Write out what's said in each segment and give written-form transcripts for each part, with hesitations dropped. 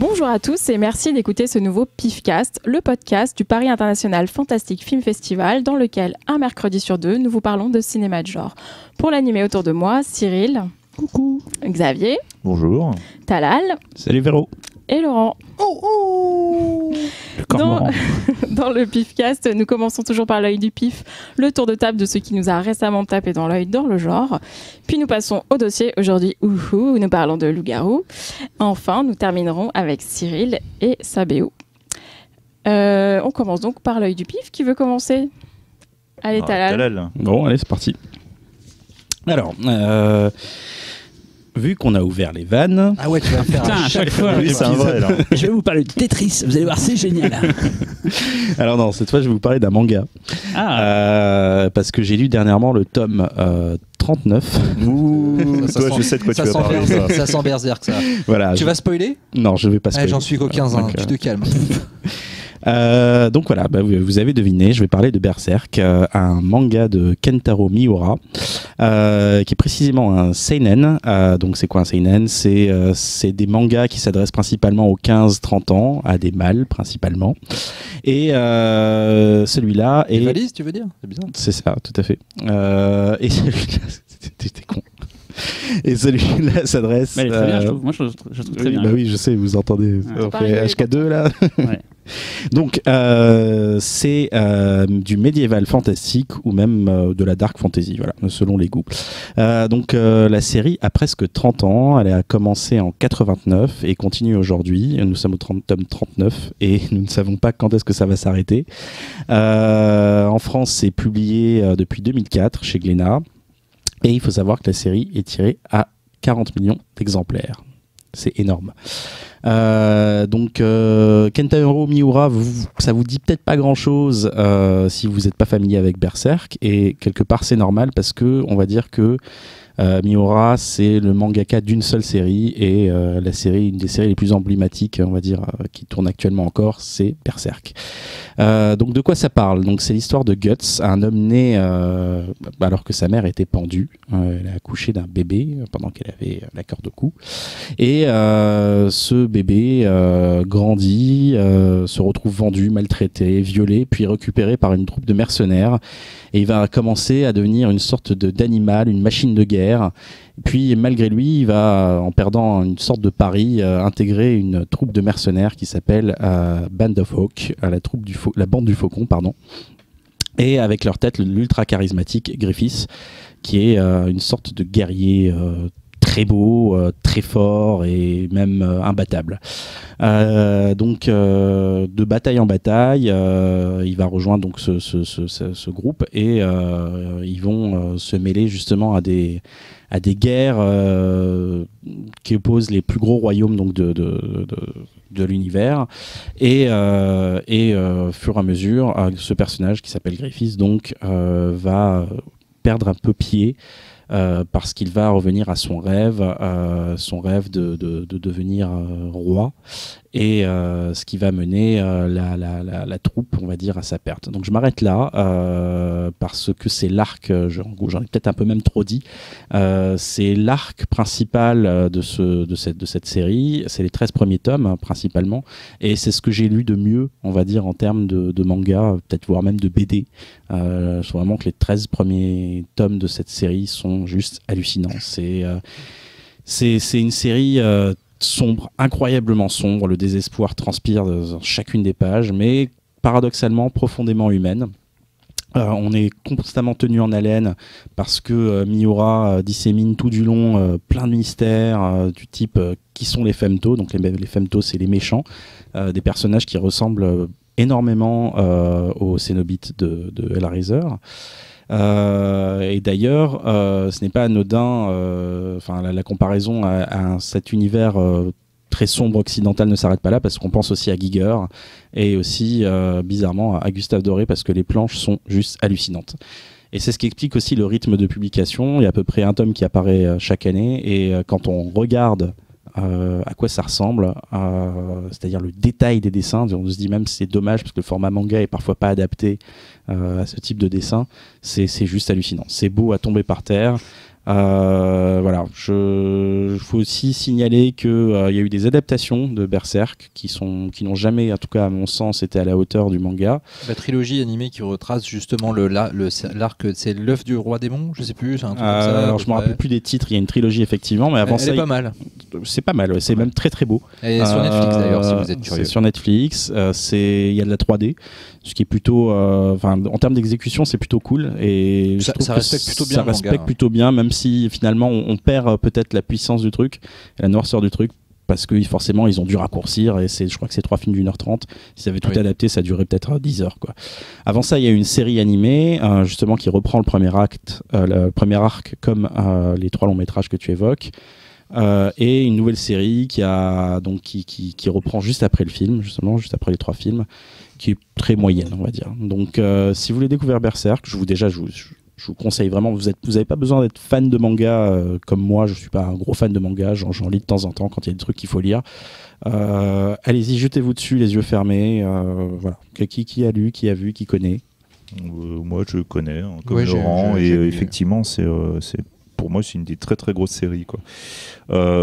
Bonjour à tous et merci d'écouter ce nouveau PIFcast, le podcast du Paris International Fantastic Film Festival, dans lequel, un mercredi sur deux, nous vous parlons de cinéma de genre. Pour l'animer autour de moi, Cyril. Coucou. Xavier. Bonjour. Talal. Salut Véro. Et Laurent. Le corps dans le PIFcast, nous commençons toujours par l'œil du pif, le tour de table de ce qui nous a récemment tapé dans l'œil dans le genre. Puis nous passons au dossier aujourd'hui, où nous parlons de loup-garou. Enfin, nous terminerons avec Cyril et Sabéo. On commence donc par l'œil du pif. Qui veut commencer ? Allez, Talal. Bon, allez, c'est parti. Alors, vu qu'on a ouvert les vannes... Ah ouais, tu vas faire à chaque fois. Oui, c'est un vrai, là. Je vais vous parler de Tetris, vous allez voir, c'est génial. Alors non, cette fois, je vais vous parler d'un manga. Parce que j'ai lu dernièrement le tome 39. Ouh, toi, je sais de quoi tu vas parler. Ça sent Berserk, ça. Voilà. Tu vas spoiler ? Non, je vais pas spoiler. J'en suis qu'au 15 ans, Donc, tu te calmes. Donc voilà, vous avez deviné, je vais parler de Berserk, un manga de Kentaro Miura, qui est précisément un seinen. Donc c'est quoi un seinen ? C'est des mangas qui s'adressent principalement aux 15-30 ans, à des mâles principalement. Et celui-là est... Des valises, tu veux dire ? C'est bizarre. C'est ça, tout à fait. Et celui-là, t'es con. Et celui-là s'adresse... Mais elle est très bien, je trouve. Moi, je trouve très oui, bien. Bah oui, je sais, vous entendez. On fait HK2 là. Ouais. Donc, c'est du médiéval fantastique ou même de la dark fantasy, voilà, selon les goûts. Donc, la série a presque 30 ans. Elle a commencé en 89 et continue aujourd'hui. Nous sommes au tome 39 et nous ne savons pas quand est-ce que ça va s'arrêter. En France, c'est publié depuis 2004 chez Glénat. Et il faut savoir que la série est tirée à 40 millions d'exemplaires. C'est énorme. Donc Kentaro Miura, ça vous dit peut-être pas grand-chose si vous n'êtes pas familier avec Berserk. Et quelque part, c'est normal parce que on va dire que Miura, c'est le mangaka d'une seule série et la série, une des séries les plus emblématiques, on va dire, qui tourne actuellement encore, c'est Berserk. Donc de quoi ça parle ? Donc c'est l'histoire de Guts, un homme né alors que sa mère était pendue. Elle a accouché d'un bébé pendant qu'elle avait la corde au cou. Et ce bébé grandit, se retrouve vendu, maltraité, violé, puis récupéré par une troupe de mercenaires. Et il va commencer à devenir une sorte d'animal, une machine de guerre. Puis malgré lui, il va, en perdant une sorte de pari, intégrer une troupe de mercenaires qui s'appelle Band of Hawk, la bande du faucon, pardon. Et avec leur tête l'ultra charismatique Griffiths, qui est une sorte de guerrier très beau, très fort et même imbattable. Donc de bataille en bataille, il va rejoindre donc ce groupe et ils vont se mêler justement à des guerres qui opposent les plus gros royaumes donc de l'univers et fur et à mesure ce personnage qui s'appelle Griffiths donc va perdre un peu pied parce qu'il va revenir à son rêve de devenir roi et ce qui va mener la troupe, on va dire, à sa perte. Donc je m'arrête là parce que c'est l'arc, j'en ai peut-être un peu même trop dit, c'est l'arc principal de cette série, c'est les 13 premiers tomes hein, principalement, et c'est ce que j'ai lu de mieux, on va dire, en termes de manga, peut-être voire même de BD. Je trouve vraiment que les 13 premiers tomes de cette série sont juste hallucinants. C'est une série sombre, incroyablement sombre, le désespoir transpire dans chacune des pages, mais paradoxalement profondément humaine. On est constamment tenu en haleine parce que Miura dissémine tout du long plein de mystères du type qui sont les femtos. Donc les femtos, c'est les méchants, des personnages qui ressemblent énormément aux Cénobites de Hellraiser. Et d'ailleurs, ce n'est pas anodin, la comparaison à cet univers très sombre occidental ne s'arrête pas là, parce qu'on pense aussi à Giger et aussi bizarrement à Gustave Doré, parce que les planches sont juste hallucinantes. Et c'est ce qui explique aussi le rythme de publication. Il y a à peu près un tome qui apparaît chaque année, et quand on regarde à quoi ça ressemble, c'est-à-dire le détail des dessins, on se dit même c'est dommage parce que le format manga est parfois pas adapté à ce type de dessin. C'est juste hallucinant, c'est beau à tomber par terre. Voilà, faut aussi signaler que il y a eu des adaptations de Berserk qui n'ont jamais, en tout cas à mon sens, été à la hauteur du manga. La trilogie animée qui retrace justement l'arc, c'est l'œuf du roi démon, je sais plus, c'est un truc comme ça. Alors je me rappelle plus des titres, il y a une trilogie effectivement, mais avant Elle ça, est pas mal. c'est pas mal, ouais, c'est même très très beau. Elle est sur Netflix d'ailleurs, si vous êtes curieux. C'est sur Netflix, il y a de la 3D, ce qui est plutôt, en termes d'exécution, c'est plutôt cool et je trouve ça que respecte plutôt bien ça le manga, respecte hein. plutôt bien, même si finalement on perd peut-être la puissance du truc, la noirceur du truc. Parce que forcément ils ont dû raccourcir et je crois que c'est 3 films d'1h30. S'ils avaient tout adapté, ça durait peut-être 10 heures quoi. Avant ça, il y a eu une série animée justement qui reprend le premier arc comme les 3 longs métrages que tu évoques. Et une nouvelle série qui reprend juste après le film, justement, juste après les 3 films, qui est très moyenne, on va dire. Donc, si vous voulez découvrir Berserk, je vous conseille vraiment. Vous n'avez pas besoin d'être fan de manga comme moi. Je suis pas un gros fan de manga. J'en lis de temps en temps quand il y a des trucs qu'il faut lire. Allez-y, jetez-vous dessus, les yeux fermés. Voilà. Qui a lu, qui a vu, qui connaît. Moi, je connais, hein, comme Ouais, Laurent, j'ai et lu. effectivement, pour moi, c'est une des très très grosses séries, quoi.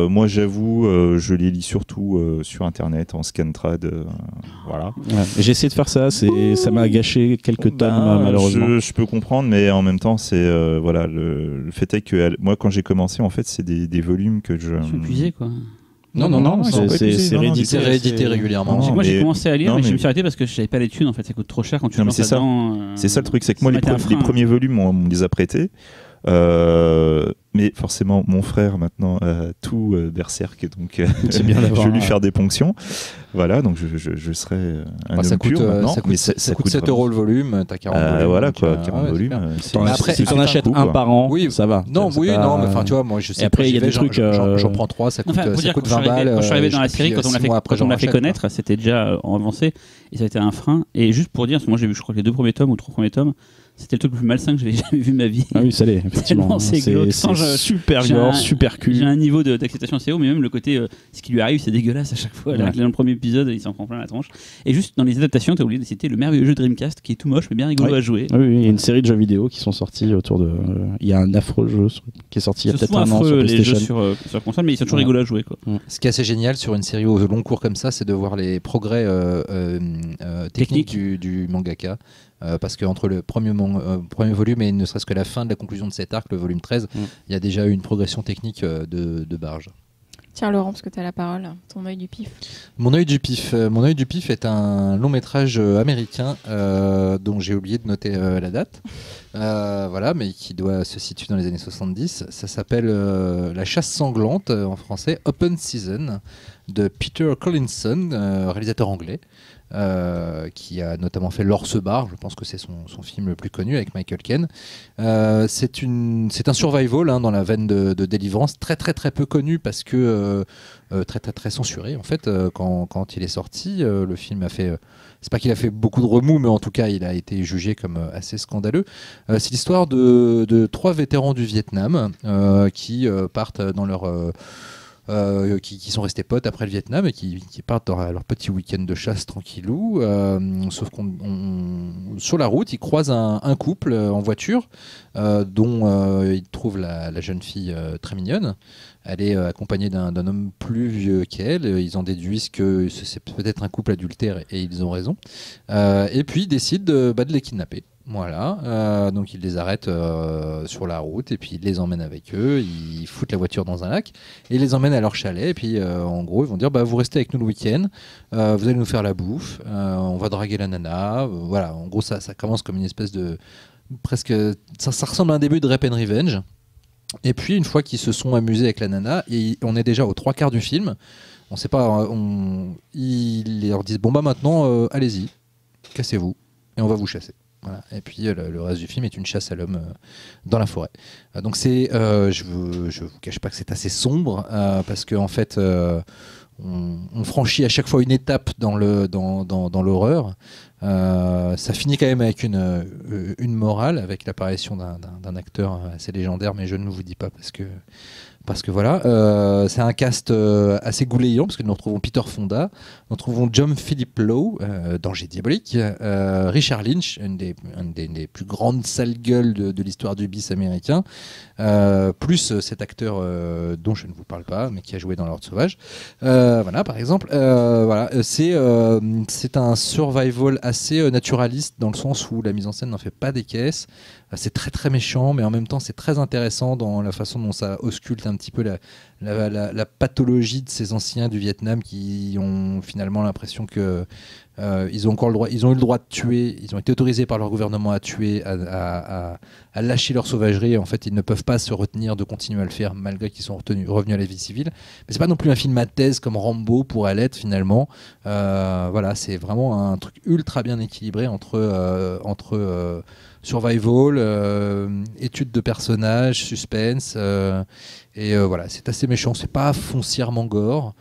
Moi, j'avoue, je les lis surtout sur Internet, en scantrad, voilà. Ouais. J'ai essayé de faire ça. Ça m'a gâché quelques tomes, malheureusement. Je peux comprendre, mais en même temps, c'est voilà, le fait est que moi, quand j'ai commencé, en fait, c'est des volumes que je. Je suis épuisé, quoi. Non, c'est épuisés, non, réédité. C'est réédité régulièrement. Non, Moi, j'ai mais- commencé à lire, non, mais je mais- me suis arrêté parce que j'avais pas les thunes. En fait, ça coûte trop cher quand tu Non, mais lances c'est ça. là-dedans. C'est ça le truc, c'est que moi, ça les mettait un frein. premiers volumes, on me les a prêtés. Mais forcément, mon frère maintenant a tout Berserk, donc C'est bien je d'avoir vais lui faire des ponctions. Voilà, donc je serai un homme Ça coûte, pur maintenant. ça mais coûte 7 vraiment- € le volume, t'as 40 volumes. voilà donc, quoi, 40 ouais, volumes. super. c'est- Après, si tu en c'est achètes coup, un quoi. par an, Oui, ça va. Non, C'est oui, pas- non, mais enfin, tu vois, moi, je sais. Et après, quand il y a j'y des vais, trucs, j'en prends 3, ça coûte, Enfin, faut ça dire, coûte quand 20 balles. je suis arrivé dans la et série, puis, quand on 6 l'a fait, mois après, quand on j'en l'a fait rachète, quoi. connaître, c'était déjà avancé et ça a été un frein. Et juste pour dire, parce que moi j'ai vu, je crois que les 2 premiers tomes ou 3 premiers tomes, c'était le truc le plus malsain que j'avais jamais vu de ma vie. Ah oui, ça l'est, effectivement. Tellement c'est glauque. Sans, super j'ai gore, un- super J'ai cul. un niveau d'acceptation assez haut, mais même le côté ce qui lui arrive, c'est dégueulasse à chaque fois. Là, Ouais. dans le premier épisode, il s'en prend plein la tronche. Et juste dans les adaptations, t'as oublié de citer le merveilleux jeu Dreamcast qui est tout moche mais bien rigolo Oui. à jouer. Oui, il y a une série de jeux vidéo qui sont sortis autour de. Il y a un affreux jeu qui est sorti il y a C'est peut-être souvent un an sur affreux les jeux PlayStation. sur console, mais ils sont toujours Ouais. rigolos à jouer, quoi. Ce qui est assez génial sur une série au long cours comme ça, c'est de voir les progrès techniques du mangaka. Parce qu'entre le premier volume et ne serait-ce que la fin de la conclusion de cet arc, le volume 13, il y a déjà eu une progression technique de Barge. Tiens, Laurent, parce que tu as la parole, ton œil du pif. Mon œil du pif. Mon œil du pif est un long métrage américain dont j'ai oublié de noter la date. Voilà, mais qui doit se situer dans les années 70. Ça s'appelle La chasse sanglante, en français, Open Season, de Peter Collinson, réalisateur anglais. Qui a notamment fait L'Orse Bar, je pense que c'est son film le plus connu avec Michael Caine. C'est un survival dans la veine de Délivrance, très très très peu connu parce que très très très censuré en fait quand il est sorti. Le film a fait, c'est pas qu'il a fait beaucoup de remous, mais en tout cas il a été jugé comme assez scandaleux. C'est l'histoire de 3 vétérans du Vietnam qui partent dans leur qui sont restés potes après le Vietnam et qui partent dans leur petit week-end de chasse tranquillou. Sauf sur la route, ils croisent un couple en voiture dont ils trouvent la jeune fille très mignonne. Elle est accompagnée d'un homme plus vieux qu'elle. Ils en déduisent que c'est peut-être un couple adultère et ils ont raison. Et puis ils décident de les kidnapper. Voilà, donc ils les arrêtent sur la route et puis ils les emmènent avec eux, ils foutent la voiture dans un lac et ils les emmènent à leur chalet et puis en gros ils vont dire vous restez avec nous le week-end, vous allez nous faire la bouffe, on va draguer la nana, voilà, en gros ça commence comme une espèce de presque, ça ressemble à un début de Rape and Revenge. Et puis une fois qu'ils se sont amusés avec la nana, et on est déjà aux 3/4 du film, on sait pas, ils leur disent maintenant allez-y, cassez-vous et on va vous chasser. Voilà. Et puis le reste du film est une chasse à l'homme dans la forêt. Donc je vous cache pas que c'est assez sombre parce que en fait on franchit à chaque fois une étape dans l'horreur. Ça finit quand même avec une morale, avec l'apparition d'un acteur assez légendaire, mais je ne vous dis pas parce que voilà, c'est un cast assez goulayant, parce que nous retrouvons Peter Fonda, nous retrouvons John Philip Lowe, Danger Diabolique, Richard Lynch, une des plus grandes sales gueules de l'histoire du bis américain, plus cet acteur dont je ne vous parle pas, mais qui a joué dans L'Ordre Sauvage. Voilà, par exemple. Voilà, c'est un survival assez naturaliste, dans le sens où la mise en scène n'en fait pas des caisses. C'est très très méchant, mais en même temps c'est très intéressant dans la façon dont ça ausculte un petit peu la pathologie de ces anciens du Vietnam qui ont finalement l'impression que ils ont eu le droit de tuer, ils ont été autorisés par leur gouvernement à tuer, à lâcher leur sauvagerie. En fait, ils ne peuvent pas se retenir de continuer à le faire malgré qu'ils sont revenus à la vie civile. Mais c'est pas non plus un film à thèse comme Rambo pourrait l'être finalement. Voilà, c'est vraiment un truc ultra bien équilibré entre survival, étude de personnages, suspense, et voilà, c'est assez méchant. C'est pas foncièrement gore,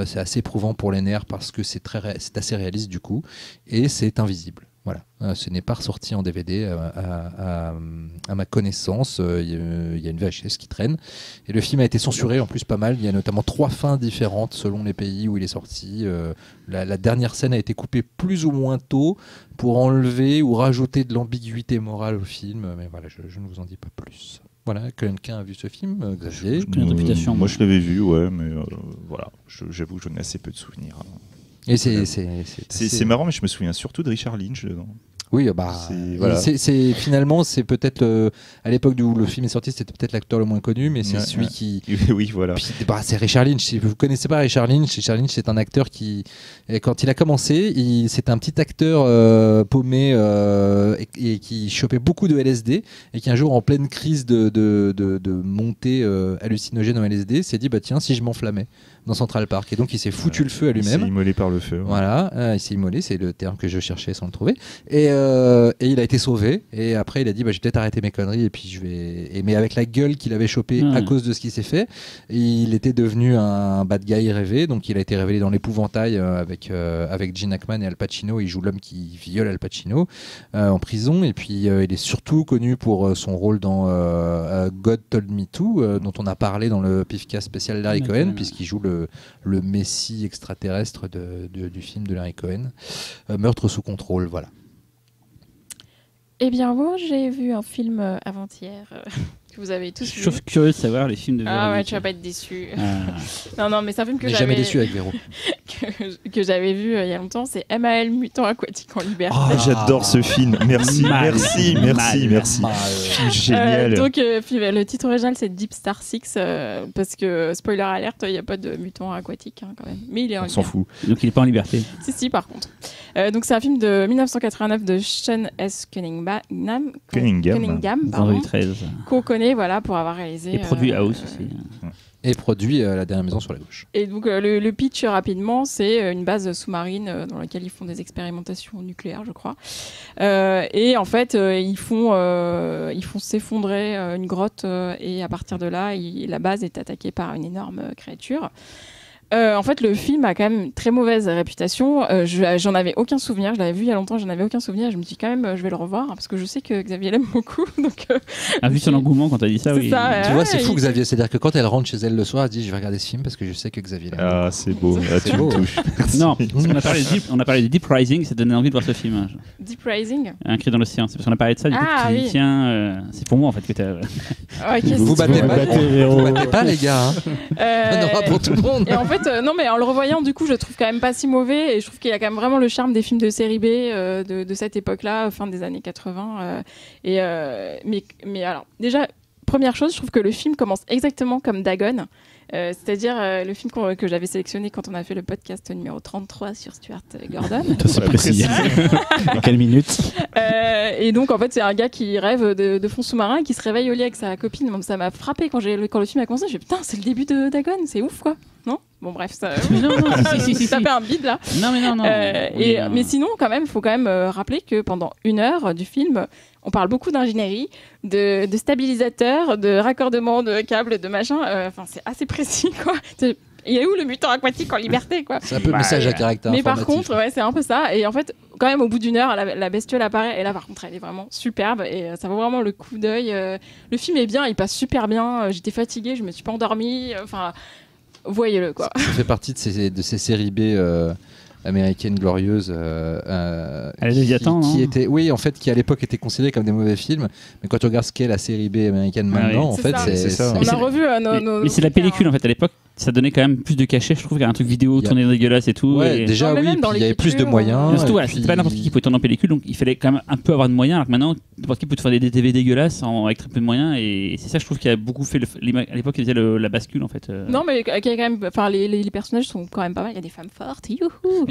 c'est assez éprouvant pour les nerfs parce que c'est assez réaliste du coup, et c'est invisible. Voilà, ce n'est pas ressorti en DVD à ma connaissance. Il y a une VHS qui traîne, et le film a été censuré en plus pas mal. Il y a notamment 3 fins différentes selon les pays où il est sorti. La dernière scène a été coupée plus ou moins tôt pour enlever ou rajouter de l'ambiguïté morale au film, mais voilà, je ne vous en dis pas plus. Voilà, quelqu'un a vu ce film, Xavier? Je connais la réputation. Moi, je l'avais vu, ouais, mais voilà, j'avoue que j'en ai assez peu de souvenirs. Et c'est marrant, mais je me souviens surtout de Richard Lynch dedans. Oui, voilà. Finalement, c'est peut-être à l'époque où le film est sorti, c'était peut-être l'acteur le moins connu, mais c'est celui qui. Oui, voilà. Puis, c'est Richard Lynch. Si vous connaissez pas Richard Lynch, c'est un acteur qui, quand il a commencé, c'était un petit acteur paumé et qui chopait beaucoup de LSD, et qui un jour, en pleine crise de montée hallucinogène en LSD, s'est dit tiens, si je m'enflammais dans Central Park. Et donc il s'est foutu le feu à lui-même. Il s'est immolé par le feu. Ouais. Voilà, il s'est immolé, c'est le terme que je cherchais sans le trouver. Et il a été sauvé. Et après il a dit je vais peut-être arrêter mes conneries et puis mais avec la gueule qu'il avait chopée à cause de ce qui s'est fait, il était devenu un bad guy rêvé. Donc il a été révélé dans l'épouvantail avec Gene Hackman et Al Pacino. Il joue l'homme qui viole Al Pacino en prison. Et puis il est surtout connu pour son rôle dans God Told Me To, dont on a parlé dans le Pifcast spécial Larry Cohen, puisqu'il joue le messie extraterrestre du film de Larry Cohen, Meurtre sous contrôle, voilà. Eh bien, moi, j'ai vu un film avant-hier que vous avez tous vu. Je suis curieux de savoir les films de Véronique. Ah ouais, tu vas pas être déçu. Non, mais c'est un film que j'avais... jamais déçu avec Véro. que j'avais vu il y a longtemps, c'est MAL, Mutant Aquatique en Liberté. Oh, j'adore ce film. Merci. Génial. Donc, le titre original, c'est Deep Star 6, parce que, spoiler alerte, il n'y a pas de mutant aquatique quand même. Mais il est en s'en fout. Donc, il n'est pas en liberté. Si, par contre. Donc, c'est un film de 1989 de Sean S. Cunningham, pardon, qu'on connaît pour avoir réalisé. Et produit House aussi. Et produit La Dernière Maison sur la Gauche. Et donc le pitch rapidement, c'est une base sous-marine dans laquelle ils font des expérimentations nucléaires, je crois. Et en fait, ils font s'effondrer une grotte et à partir de là, la base est attaquée par une énorme créature. En fait, le film a quand même une très mauvaise réputation. J'en avais aucun souvenir. Je l'avais vu il y a longtemps, j'en avais aucun souvenir. Je me dis quand même, je vais le revoir parce que je sais que Xavier l'aime beaucoup. Donc, vu son engouement quand t'as dit ça, oui. Ça, tu vois, c'est fou, Xavier. C'est-à-dire que quand elle rentre chez elle le soir, elle dit je vais regarder ce film parce que je sais que Xavier l'aime. Ah, c'est beau. Tu me touches. Non, on a parlé de Deep Rising, ça donnait envie de voir ce film. Deep Rising. Un cri dans l'océan. C'est parce qu'on a parlé de ça. Du coup, tu dis, tiens, c'est pour moi en fait que t'as. Vous battez pas, les gars. On aura pour tout le monde. Et en fait, non, mais en le revoyant, du coup, je trouve quand même pas si mauvais, et je trouve qu'il y a quand même vraiment le charme des films de série B de cette époque-là, fin des années 80. Mais alors, déjà, première chose, je trouve que le film commence exactement comme Dagon. C'est-à-dire le film que j'avais sélectionné quand on a fait le podcast numéro 33 sur Stuart Gordon. C'est précis. À quelle minute? Et donc en fait c'est un gars qui rêve de fond sous-marin et qui se réveille au lit avec sa copine. Bon, ça m'a frappé quand le film a commencé. Je me suis dit putain, c'est le début de Dagon, c'est ouf quoi. Non? Bon bref, ça tapait un bide là. Non. Mais sinon quand même, il faut quand même rappeler que pendant 1 heure du film, on parle beaucoup d'ingénierie, de stabilisateurs, de raccordement de câbles, de machin. Enfin, c'est assez précis, quoi. il est où le mutant aquatique en liberté, quoi. C'est un peu le message à caractère Mais par informatif. contre, ouais, c'est un peu ça. Et en fait, quand même, au bout d'une heure, la bestiole apparaît. Et là, par contre, elle est vraiment superbe. Et ça vaut vraiment le coup d'œil. Le film est bien, il passe super bien. J'étais fatiguée, je me suis pas endormie. Enfin, voyez-le, quoi. Ça fait partie de ces séries B américaines glorieuses. À la Léviathan, qui non étaient, oui, en fait, qui à l'époque étaient considérées comme des mauvais films. Mais quand tu regardes ce qu'est la série B américaine Ah maintenant, oui. en C'est fait, ça. C'est ça. On Mais a c'est- revu nos. Mais c'est la pellicule en fait à l'époque, ça donnait quand même plus de cachet, je trouve, qu'un truc vidéo Il y a- tourné dégueulasse et tout. ouais, et... déjà, Non, mais oui, même dans puis il y avait plus de l'écriture, moyens. Mais surtout, et voilà, puis- c'était pas n'importe qui pouvait tourner en pellicule, donc il fallait quand même un peu avoir de moyens. Alors que maintenant, n'importe qui peut te faire des TV dégueulasses avec très peu de moyens, et c'est ça, je trouve, qui a beaucoup fait à l'époque, il faisait la bascule en fait. Non, mais qui est quand même. Enfin, les personnages sont quand même pas mal. Il y a des femmes fortes. Youhou.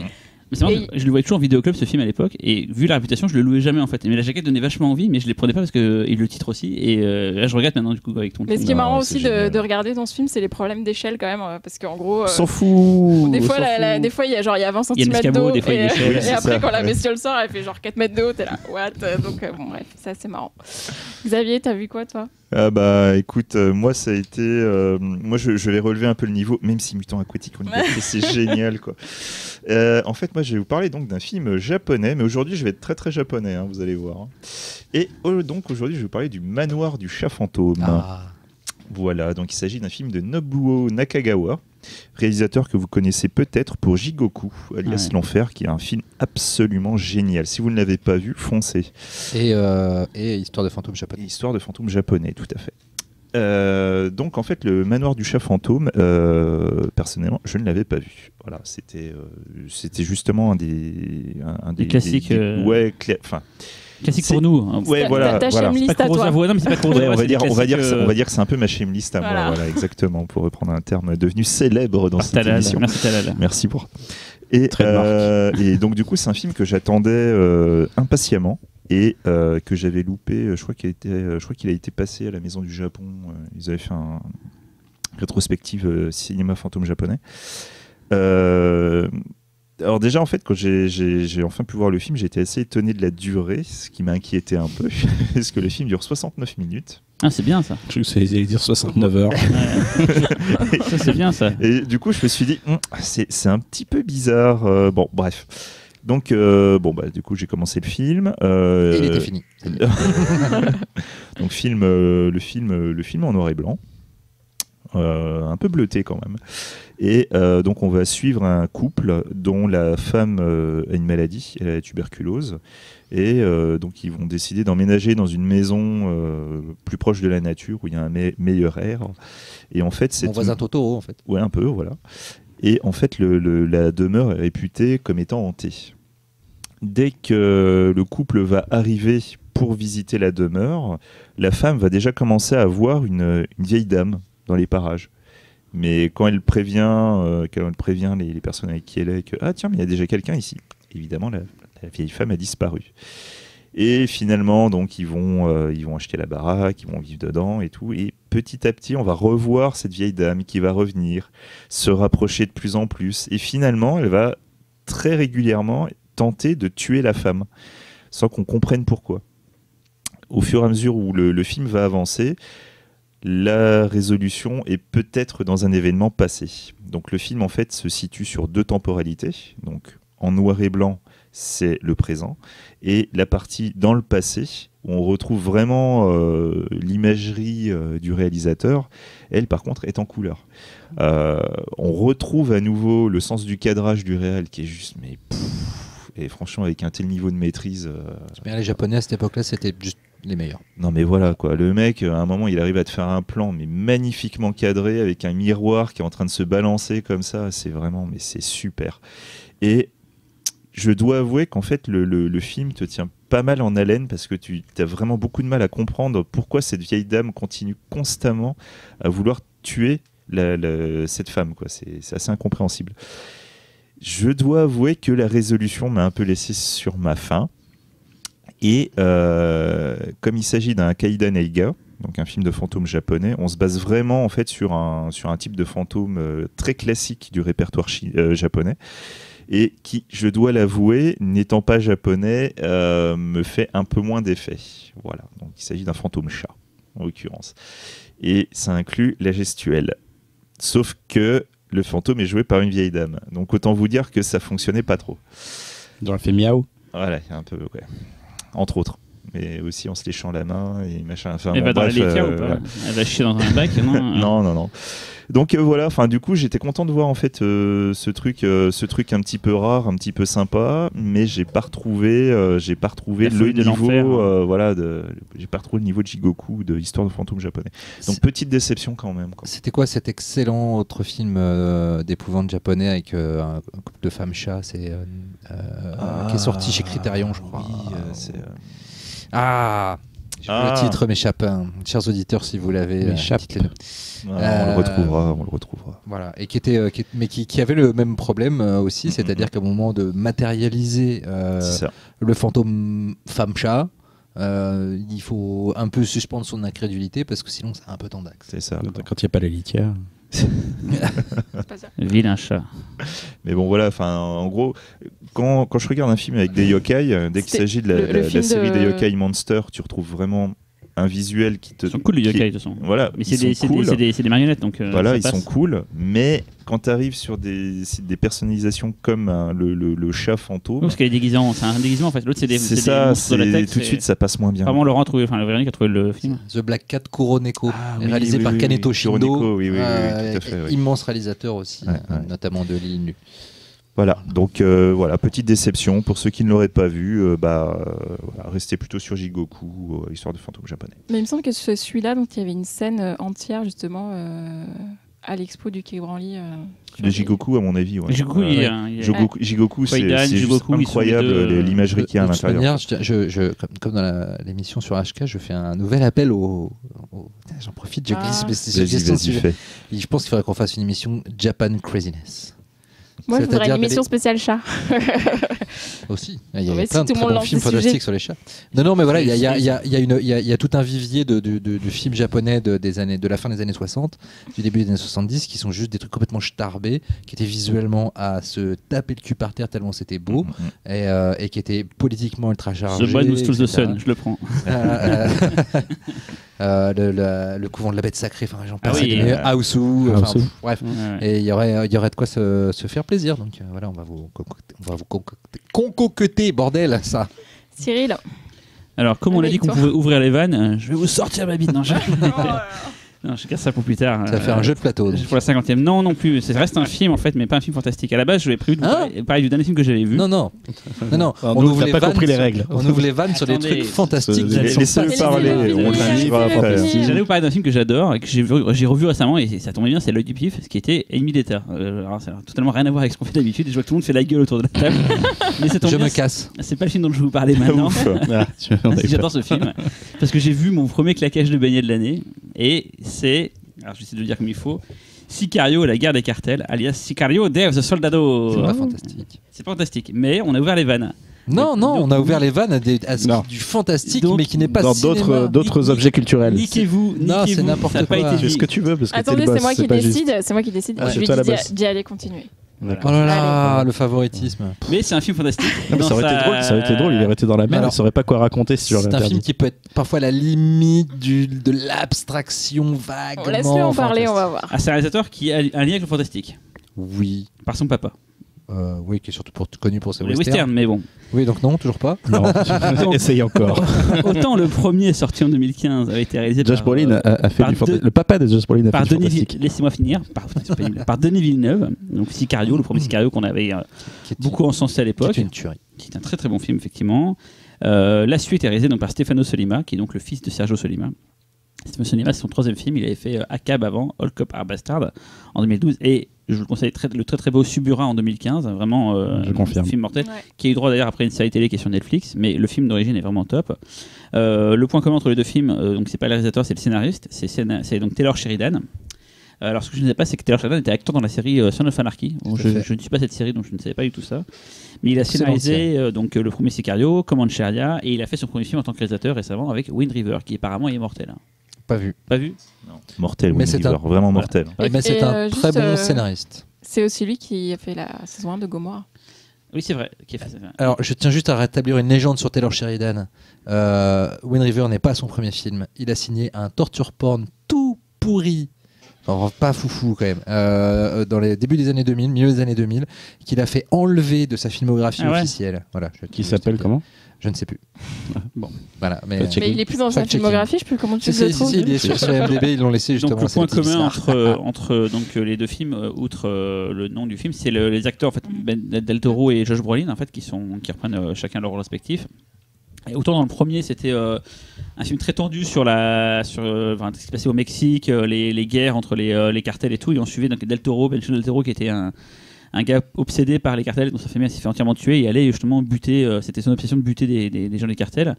Mais c'est marrant, Et- je le voyais toujours en vidéoclub ce film à l'époque, et vu la réputation, je le louais jamais en fait. Mais la jaquette donnait vachement envie, mais je les prenais pas parce que et le titre aussi. Et là, je regrette maintenant du coup avec ton. Mais ce qui est Non, marrant c'est aussi génial. de regarder dans ce film, c'est les problèmes d'échelle quand même. Parce qu'en gros. On s'en fout. Des on fois, s'en fout. des fois, il y a 20 Il y a le cm escabeau, d'eau. des fois, il y a Et, des échelles. et C'est après, ça, quand la ouais. bestiole sort, elle fait genre 4 mètres de haut. T'es là, what. Donc, bon, bref, c'est assez marrant. Xavier, t'as vu quoi, toi? Ah bah écoute, moi ça a été, moi je vais relever un peu le niveau, même si Mutant Aquatique en liberté c'est génial quoi. En fait moi je vais vous parler donc d'un film japonais, mais aujourd'hui je vais être très très japonais, hein, vous allez voir. Hein. Et donc aujourd'hui je vais vous parler du Manoir du chat fantôme. Ah. Voilà, donc il s'agit d'un film de Nobuo Nakagawa, réalisateur que vous connaissez peut-être pour Jigoku, alias Ouais. L'Enfer, qui est un film absolument génial. Si vous ne l'avez pas vu, foncez. Et Histoire de fantôme japonais. Histoire de fantôme japonais, tout à fait. Donc en fait le manoir du chat fantôme, personnellement je ne l'avais pas vu. Voilà, c'était justement un des classiques, ouais, enfin Classique c'est- pour nous. Hein. ouais voilà, Ta voilà. shame C'est list pas à toi. Kurosawa, non mais c'est pas Kurosawa. Ouais, on va c'est dire des on va dire classiques, on va dire que c'est un peu ma shame list à moi, Voilà. voilà exactement, pour reprendre un terme devenu célèbre dans par cette Talal. émission. Merci Talal. Merci pour. Et, Trademark. et donc du coup c'est un film que j'attendais impatiemment et que j'avais loupé. Je crois qu'il a été passé à la Maison du Japon. Ils avaient fait un rétrospective cinéma fantôme japonais. Alors déjà en fait quand j'ai enfin pu voir le film, j'étais assez étonné de la durée, ce qui m'a inquiété un peu parce que le film dure 69 minutes. Ah, c'est bien ça. Je crois que ça allait dire 69 heures. Ouais. Ça, c'est bien ça. Et du coup, je me suis dit, c'est un petit peu bizarre. Bon, bref. Donc, du coup, j'ai commencé le film. Et il était fini. Donc, le film en noir et blanc. Un peu bleuté quand même. Et donc, on va suivre un couple dont la femme a une maladie, elle a la tuberculose. Et donc, ils vont décider d'emménager dans une maison plus proche de la nature où il y a un meilleur air. Et en fait, c'est Mon voisin Totoro, en fait. ouais, un peu, voilà. Et en fait, la demeure est réputée comme étant hantée. Dès que le couple va arriver pour visiter la demeure, la femme va déjà commencer à voir une vieille dame dans les parages. Mais quand elle prévient, les personnes avec qui elle est que « Ah tiens, mais il y a déjà quelqu'un ici », évidemment, la vieille femme a disparu. Et finalement, donc, ils vont acheter la baraque, ils vont vivre dedans et tout. Et petit à petit, on va revoir cette vieille dame qui va revenir, se rapprocher de plus en plus. Et finalement, elle va très régulièrement tenter de tuer la femme, sans qu'on comprenne pourquoi. Au fur et à mesure où le film va avancer, la résolution est peut-être dans un événement passé. Donc le film, en fait, se situe sur 2 temporalités. Donc en noir et blanc, c'est le présent. Et la partie dans le passé, où on retrouve vraiment l'imagerie du réalisateur, elle, par contre, est en couleur. On retrouve à nouveau le sens du cadrage du réal, qui est juste... mais et franchement, avec un tel niveau de maîtrise... Les Japonais, à cette époque-là, c'était juste les meilleurs. Non mais voilà quoi, le mec à un moment il arrive à te faire un plan mais magnifiquement cadré avec un miroir qui est en train de se balancer comme ça, c'est vraiment, mais c'est super. Et je dois avouer qu'en fait le film te tient pas mal en haleine parce que tu as vraiment beaucoup de mal à comprendre pourquoi cette vieille dame continue constamment à vouloir tuer cette femme quoi. C'est assez incompréhensible. Je dois avouer que la résolution m'a un peu laissé sur ma faim. Et comme il s'agit d'un Kaida Neiga, donc un film de fantôme japonais, on se base vraiment en fait sur un type de fantôme très classique du répertoire japonais et qui, je dois l'avouer, n'étant pas japonais, me fait un peu moins d'effet. Voilà, donc il s'agit d'un fantôme chat en l'occurrence, et ça inclut la gestuelle. Sauf que le fantôme est joué par une vieille dame. Donc autant vous dire que ça fonctionnait pas trop. Dans le fait miaou. Voilà, un peu, ouais. Entre autres. Mais aussi en se léchant la main et machin. Enfin, Elle bon, va dans la bref, litière ou pas voilà. Elle va chier dans un bac non, Non. Donc voilà, enfin du coup j'étais content de voir en fait ce truc un petit peu rare, un petit peu sympa, mais j'ai pas retrouvé La le folie de niveau, l'enfer, voilà, j'ai pas retrouvé le niveau de Jigoku de Histoire de fantôme japonais. Donc petite déception quand même. Quoi. C'était quoi cet excellent autre film d'épouvante japonais avec un couple de femmes chats, c'est qui est sorti chez Criterion, je crois. Oui, c'est. Le titre m'échappe. Chers auditeurs, si vous l'avez, M'échappe. dites-le nous. On le retrouvera. Voilà, et qui avait le même problème aussi, c'est-à-dire qu'à un moment de matérialiser C'est ça. le fantôme femme-chat, il faut un peu suspendre son incrédulité parce que sinon c'est un peu tendax. C'est ça. Quand il n'y a pas la litière. C'est pas ça. Vilain chat. Mais bon voilà, enfin en gros, quand je regarde un film avec des yokai, dès qu'il C'était s'agit de le la film série de- des yokai Monster, tu retrouves vraiment un visuel qui te. Ils sont cool les qui- yokai de toute façon. Voilà, Mais ils sont cool. c'est des marionnettes donc. Voilà, ça ils passe. sont cool, mais quand tu arrives sur des personnalisations comme le chat Oui, fantôme, parce qu'il est déguisant, c'est un déguisement en fait. L'autre c'est des c'est des ça, monstres de la tech, tout de suite ça passe moins bien. Vraiment Laurent a trouvé, enfin le Véronique a trouvé le film. The Black Cat Kuroneko, Ah, oui, réalisé oui, par oui, Kaneto oui. Shindo, Kuroneko, oui, tout à fait, oui. immense réalisateur aussi, Ouais. notamment de L'île nue. Voilà, donc voilà, petite déception pour ceux qui ne l'auraient pas vu, voilà, restez plutôt sur Jigoku, histoire de fantôme japonais. Mais il me semble que c'est celui-là, donc il y avait une scène entière justement à l'expo du Quai Branly. De Jigoku, à mon avis, ouais. Jigoku, Ouais. il y a- il y a- Jigoku, c'est Koidan, c'est juste Jigoku, ils sont incroyable les deux, l'imagerie qu'il y a à De toute l'intérieur. manière, comme dans l'émission sur HK, je fais un nouvel appel J'en profite, je glisse mes suggestions de Vas-y, sujet. fais. Et je pense qu'il faudrait qu'on fasse une émission Japan Craziness. Moi, je voudrais C'est-à-dire une émission spéciale chat. Aussi, il y a Mais si plein de tout le très monde bons lance films des sujets. fantastiques sur les chats. Non, mais voilà, il y a tout un vivier de films japonais de la fin des années 60, du début des années 70, qui sont juste des trucs complètement starbés, qui étaient visuellement à se taper le cul par terre tellement c'était beau, et qui étaient politiquement ultra chargés. The Boy Who Stole the etc. Sun, je le prends. Le couvent de la bête sacrée, enfin j'en passe, oui, des meilleurs, Aosu, enfin, Aosu. bref. Ouais, ouais. Et il y aurait de quoi se faire plaisir. Donc voilà, on va vous concocter, bordel, ça. Cyril. Alors, comme on a Allez, dit qu'on toi. pouvait ouvrir les vannes, je vais vous sortir ma bite. Non, non, je casse ça pour plus tard. Ça va faire un jeu de plateau. donc. Pour la 50e. Non plus. Ça reste un film en fait, mais pas un film fantastique. À la base, je vais prévu de vous Hein parler du dernier film que j'avais vu. Non. Alors, On nous, ouvre t'as les pas vannes compris les sur- règles. On ouvre les vannes sur des Attendez. trucs fantastiques. Ce- Laissez-le Mais parler, laissez-le on finir, l'invitera laissez-le après. finir. J'allais vous parler d'un film que j'adore et que j'ai revu récemment et ça tombait bien, c'est L'œil du pif, ce qui était Ennemi d'État. Alors, ça n'a totalement rien à voir avec ce qu'on fait d'habitude et je vois que tout le monde fait la gueule autour de la table. Mais ça tombe Je bien, me casse. c'est pas le film dont je vais vous parler maintenant. Ouf. Ah, J'adore ce film parce que j'ai vu mon premier claquage de beignet de l'année et c'est, alors je vais essayer de le dire comme il faut, Sicario, la guerre des cartels, alias Sicario de the Soldado. C'est pas fantastique. C'est pas fantastique, mais on a ouvert les vannes. Non, on a ouvert les vannes à ce Non. du fantastique, Donc, mais qui n'est pas Dans cinéma. d'autres objets culturels. Niquez-vous, Non, c'est niquez-vous, n'importe ça a pas quoi. été Tu fais dit. ce que tu veux parce que t'es le Attendez, boss, c'est moi qui pas juste. décide. C'est moi qui décide. Ouais, Je c'est lui toi la dis boss. d'y aller continuer. Oh là là, le favoritisme. Mais c'est un film fantastique. Non, mais ça aurait été drôle, ça aurait été drôle, il aurait été dans la mer, Alors, il saurait pas quoi raconter sur C'est un l'interdit. film qui peut être parfois à la limite de l'abstraction vague. Laisse-le en parler, on va voir. Ah, c'est un réalisateur qui a un lien avec le fantastique, Oui. par son papa. Oui, qui est surtout connu pour ses Les westerns. westerns, mais bon. Oui, donc non, toujours pas. Non, essaye encore. Autant le premier sorti en 2015 avait été réalisé Josh par, Brolin a fait par du fantastique. Le papa de Josh Brolin a par fait du Denis fantastique. laissez-moi finir c'est pénible. Par Denis Villeneuve, donc Sicario, le premier Sicario qu'on avait Qui est beaucoup encensé à qui l'époque, est une tuerie. qui est un très très bon film effectivement. La suite est réalisée donc par Stefano Sollima, qui est donc le fils de Sergio Sollima. Stefano Sollima, c'est son troisième film. Il avait fait ACAB avant, All Cop Are Bastard en 2012, et je vous le conseille, le très très beau Suburra en 2015, vraiment Je confirme. un film mortel, Ouais. qui a eu droit d'ailleurs après une série télé qui est sur Netflix, mais le film d'origine est vraiment top. Le point commun entre les deux films, donc c'est pas le réalisateur, c'est le scénariste, c'est donc Taylor Sheridan. Alors ce que je ne savais pas, c'est que Taylor Sheridan était acteur dans la série Son of Anarchy. Bon, Tout à fait. je ne suis pas cette série, donc je ne savais pas du tout ça. Mais il a Excellente scénarisé donc le premier Sicario, Comancheria, et il a fait son premier film en tant que réalisateur récemment avec Wind River, qui apparemment est immortel. Pas vu. Pas vu? Mortel, Mais Wind c'est River, vraiment mortel. Et- Mais c'est et, un juste, très bon scénariste. C'est aussi lui qui a fait la saison 1 de Gomorrah. Oui, c'est vrai. Qui a fait ça. Alors, je tiens juste à rétablir une légende sur Taylor Sheridan. Wind River n'est pas son premier film. Il a signé un torture porn tout pourri alors, pas foufou quand même, dans les débuts des années 2000, milieu des années 2000, qu'il a fait enlever de sa filmographie officielle. Voilà, Qui s'appelle comment ? Je ne sais plus. Bon. Voilà, mais Mais il est plus dans sa Fact-checking. filmographie, je sais plus comment tu le trouves. si, il est sur IMDb, ils l'ont laissé justement. Donc le c'est point des petits commun bizarres. entre donc les deux films, outre le nom du film, c'est les acteurs en fait, Del Toro et Josh Brolin en fait, qui reprennent chacun leur rôle respectif. Et autant dans le premier, c'était un film très tendu sur ce qui se passait au Mexique, les guerres entre les cartels et tout. Et on suivait donc Benicio Del Toro, qui était un gars obsédé par les cartels, dont sa famille s'est fait entièrement tuer et allait justement buter. C'était son obsession de buter des gens des cartels.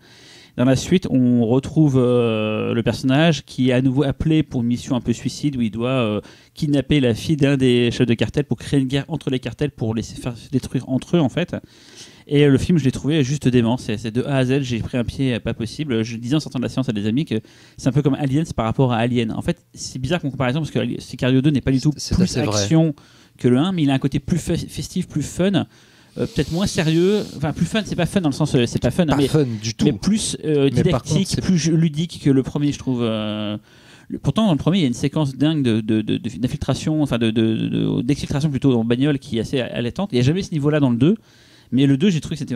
Dans la suite, on retrouve le personnage qui est à nouveau appelé pour une mission un peu suicide où il doit kidnapper la fille d'un des chefs de cartel pour créer une guerre entre les cartels pour les faire se détruire entre eux en fait. Et le film, je l'ai trouvé juste dément. C'est de A à Z, j'ai pris un pied pas possible. Je disais en sortant de la séance à des amis que c'est un peu comme Aliens par rapport à Alien. En fait, c'est bizarre comme comparaison parce que Sicario 2 n'est pas du tout C'est plus assez vrai. action que le 1, mais il a un côté plus festif, plus fun, peut-être moins sérieux. Enfin, plus fun, c'est pas fun dans le sens, c'est pas fun, Pas mais, fun du tout. mais plus par contre, didactique, c'est- plus ludique que le premier, je trouve. Pourtant, dans le premier, il y a une séquence dingue d'infiltration, enfin d'exfiltration plutôt en bagnole qui est assez allaitante. Il n'y a jamais ce niveau-là dans le 2. Mais le 2, j'ai trouvé que c'était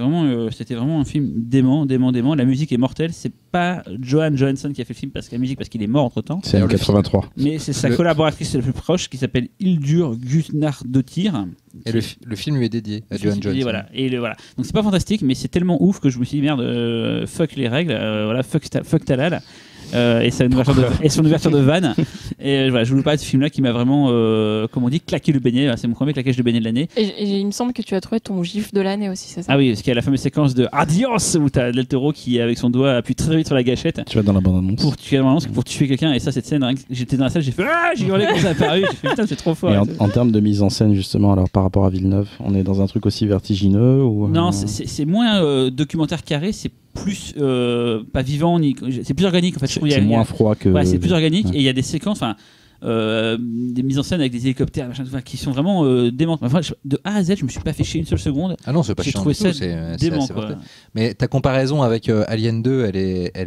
vraiment un film dément. La musique est mortelle. C'est pas Johan Johansson qui a fait le film parce qu'il est mort entre temps. C'est M83. Mais c'est sa collaboratrice la plus proche qui s'appelle Hildur Guðnadóttir. Et le film lui est dédié à Johan Johansson. Voilà. Voilà. Donc c'est pas fantastique, mais c'est tellement ouf que je me suis dit merde, fuck les règles, voilà, fuck Talal. Et son ouverture de vanne. Et voilà, je voulais pas de ce film-là qui m'a vraiment, comme on dit, claqué le beignet. C'est mon premier claquage de beignet de l'année. Et il me semble que tu as trouvé ton gif de l'année aussi, c'est ça? Ah oui, parce qu'il y a la fameuse séquence de Adios où t'as Del Toro qui, avec son doigt, appuie très vite sur la gâchette Tu vas dans la bande-annonce. pour tuer quelqu'un. Et ça, cette scène, j'étais dans la salle, j'ai fait ah, j'ai hurlé quand ça a apparu. J'ai fait putain, c'est trop fort. Et en termes de mise en scène, justement, alors par rapport à Villeneuve, on est dans un truc aussi vertigineux ou Non, c'est moins documentaire carré, c'est plus pas vivant, c'est plus organique en fait. c'est moins froid que. Ouais, c'est plus organique Ouais. et il y a des séquences, des mises en scène avec des hélicoptères, machin, qui sont vraiment démentes. Enfin, de A à Z, je me suis pas fait chier une seule seconde. Ah non, c'est pas J'ai chiant trouvé du tout, ça c'est dément, assez quoi. mortel. Mais ta comparaison avec Alien 2, elle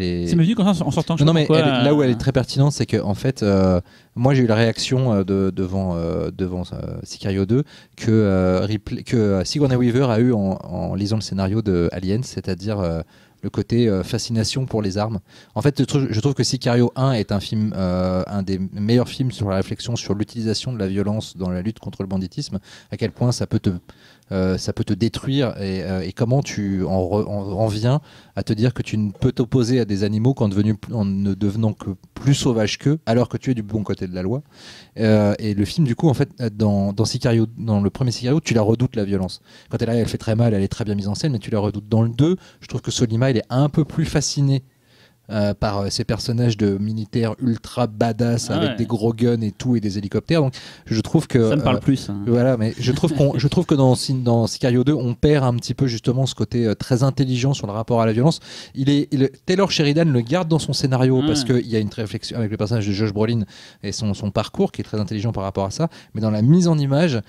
est... C'est venu comme ça en sortant. je Non, sais mais pas pourquoi, là où elle est très pertinente, c'est que en fait, moi j'ai eu la réaction devant Sicario 2 que Sigourney Weaver a eu en lisant le scénario de Alien, c'est-à-dire le côté fascination pour les armes. En fait, je trouve que Sicario 1 est un film, un des meilleurs films sur la réflexion sur l'utilisation de la violence dans la lutte contre le banditisme, à quel point ça peut te détruire et comment tu en viens à te dire que tu ne peux t'opposer à des animaux en ne devenant que plus sauvage qu'eux, alors que tu es du bon côté de la loi. Et le film, du coup, en fait, dans le premier Sicario, tu la redoutes, la violence. Quand elle arrive, elle fait très mal, elle est très bien mise en scène, mais tu la redoutes. Dans le 2, je trouve que Solima, il est un peu plus fasciné par ces personnages de militaires ultra badass avec des gros guns et tout et des hélicoptères. Donc je trouve que ça me parle plus. Voilà, mais je trouve que dans Sicario 2, on perd un petit peu justement ce côté très intelligent sur le rapport à la violence. Taylor Sheridan le garde dans son scénario parce qu'il y a une réflexion avec le personnage de Josh Brolin et son parcours qui est très intelligent par rapport à ça. Mais dans la mise en image,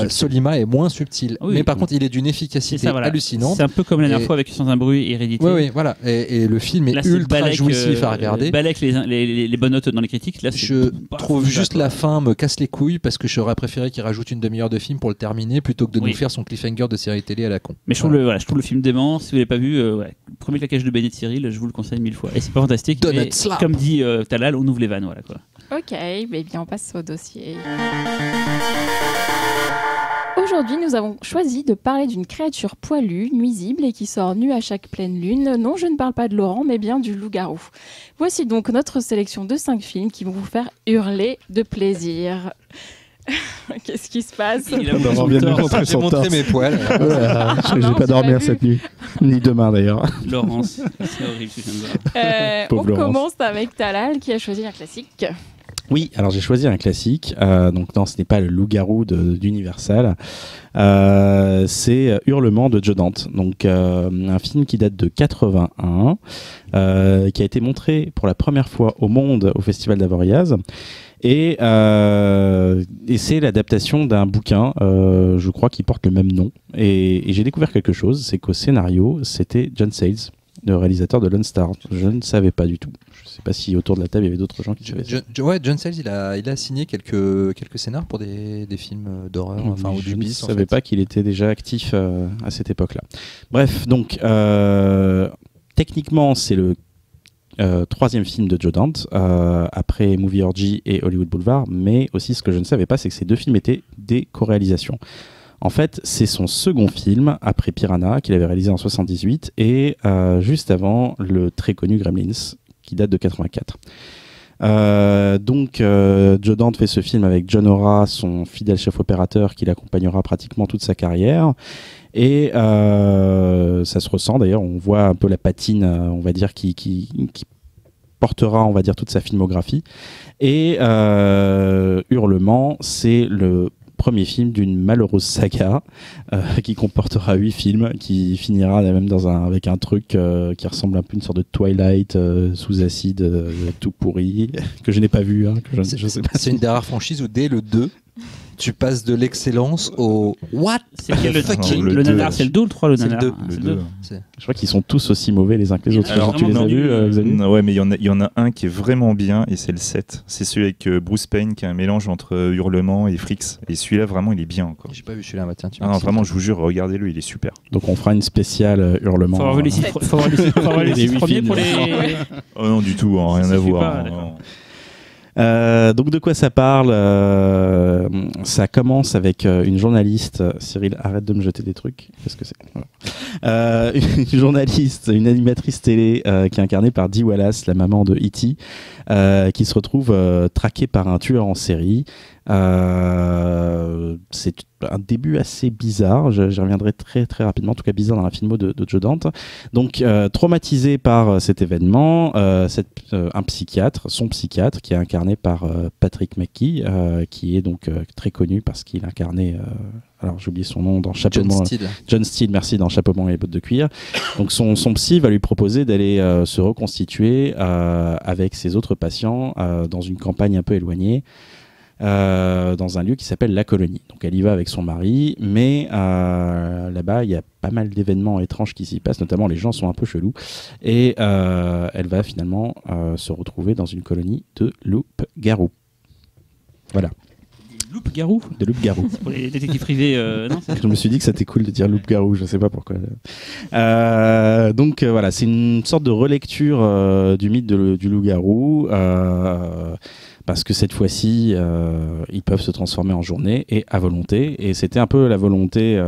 Solima est moins subtil. Oui, mais par contre, il est d'une efficacité hallucinante. C'est un peu comme la dernière fois avec Sans un bruit et Hérédité. Oui, voilà. Et le film est ultra jouissif à regarder. Balek les bonnes notes dans les critiques. Là, je trouve juste la fin me casse les couilles parce que j'aurais préféré qu'il rajoute une demi-heure de film pour le terminer plutôt que de nous faire son cliffhanger de série télé à la con. Mais je trouve le film dément. Si vous l'avez pas vu, le premier claquage de beignet de Cyril, je vous le conseille 1000 fois. Et c'est pas fantastique. Mais, comme dit Talal, on ouvre les vannes, voilà quoi. Ok, bien on passe au dossier. Aujourd'hui, nous avons choisi de parler d'une créature poilue, nuisible et qui sort nue à chaque pleine lune. Non, je ne parle pas de Laurent, mais bien du loup-garou. Voici donc notre sélection de 5 films qui vont vous faire hurler de plaisir. Qu'est-ce qui se passe? Laurent vient de me montrer J'ai son montré torse. mes poils. Je vais pas dormir cette nuit, ni demain d'ailleurs. Laurence, c'est horrible ce que je viens de voir. On Pauvre Laurence. commence avec Talal qui a choisi un classique. Oui, alors j'ai choisi un classique. Donc non, ce n'est pas le loup-garou d'Universal. C'est Hurlement de Joe Dante. Donc un film qui date de 81, qui a été montré pour la première fois au monde au Festival d'Avoriaz. Et c'est l'adaptation d'un bouquin, je crois, qui porte le même nom. Et j'ai découvert quelque chose, c'est qu'au scénario, c'était John Sayles. le réalisateur de Lone Star. Je ne savais pas du tout. Je ne sais pas si autour de la table il y avait d'autres gens qui savaient ça. John Sayles, il a signé quelques scénars pour des films d'horreur, enfin ou Je du ne bis. savais pas qu'il était déjà actif à cette époque-là. Bref, donc techniquement c'est le troisième film de Joe Dante après Movie Orgy et Hollywood Boulevard, mais aussi ce que je ne savais pas, c'est que ces deux films étaient des co-réalisations. En fait, c'est son second film après Piranha qu'il avait réalisé en 78 et juste avant le très connu Gremlins qui date de 84. Joe Dante fait ce film avec John Hora, son fidèle chef opérateur qui l'accompagnera pratiquement toute sa carrière. Et ça se ressent d'ailleurs, on voit un peu la patine, on va dire, qui portera, on va dire, toute sa filmographie. Et Hurlement, c'est le premier film d'une malheureuse saga qui comportera 8 films, qui finira même avec un truc qui ressemble un peu à une sorte de Twilight sous acide, tout pourri, que je n'ai pas vu. Hein, que je sais pas. C'est une des rares franchises où dès le 2, tu passes de l'excellence au what. C'est quel le fucking le nanar, c'est le 2 ou le 3 le C'est le nanar? 2. Ah, c'est Le le 2. deux. Je crois qu'ils sont tous aussi mauvais les uns que les autres. Alors, tu les as vraiment, vus, Xavier? Ouais, mais il y en a un qui est vraiment bien et c'est le 7. C'est celui avec Bruce Payne qui est un mélange entre Hurlement et Fricks. Et celui-là, vraiment, il est bien. Quoi. J'ai pas vu celui-là, bah tiens, tu Ah non, vraiment, je vous jure, regardez-le, il est super. Donc on fera une spéciale Hurlement. Faut avoir vu les 6 Les huit premiers films. pour les. Oh non, du tout, hein, rien Ça à suffit voir. pas, hein, d'accord. non. Donc de quoi ça parle Ça commence avec une journaliste. Cyril, arrête de me jeter des trucs. Qu'est-ce que c'est? Voilà. Une journaliste, une animatrice télé qui est incarnée par Dee Wallace, la maman de E.T., qui se retrouve traquée par un tueur en série. C'est un début assez bizarre, j'y reviendrai très très rapidement, en tout cas bizarre dans la filmo de Joe Dante. Donc traumatisé par cet événement, un psychiatre, son psychiatre qui est incarné par Patrick McKee, qui est donc très connu parce qu'il incarnait, alors j'ai oublié son nom dans John Steele, merci, dans Chapeaument et les bottes de cuir. Donc son psy va lui proposer d'aller se reconstituer avec ses autres patients dans une campagne un peu éloignée. Dans un lieu qui s'appelle La Colonie. Donc elle y va avec son mari, mais là-bas il y a pas mal d'événements étranges qui s'y passent, notamment les gens sont un peu chelous, et elle va finalement se retrouver dans une colonie de loups-garous. Voilà. Loup-garou. De loups-garous. Pour les détectives privés, non, Je me suis dit que c'était cool de dire loup-garou, je sais pas pourquoi. Donc voilà, c'est une sorte de relecture du mythe du loup-garou. Parce que cette fois-ci, ils peuvent se transformer en journée et à volonté. Et c'était un peu la volonté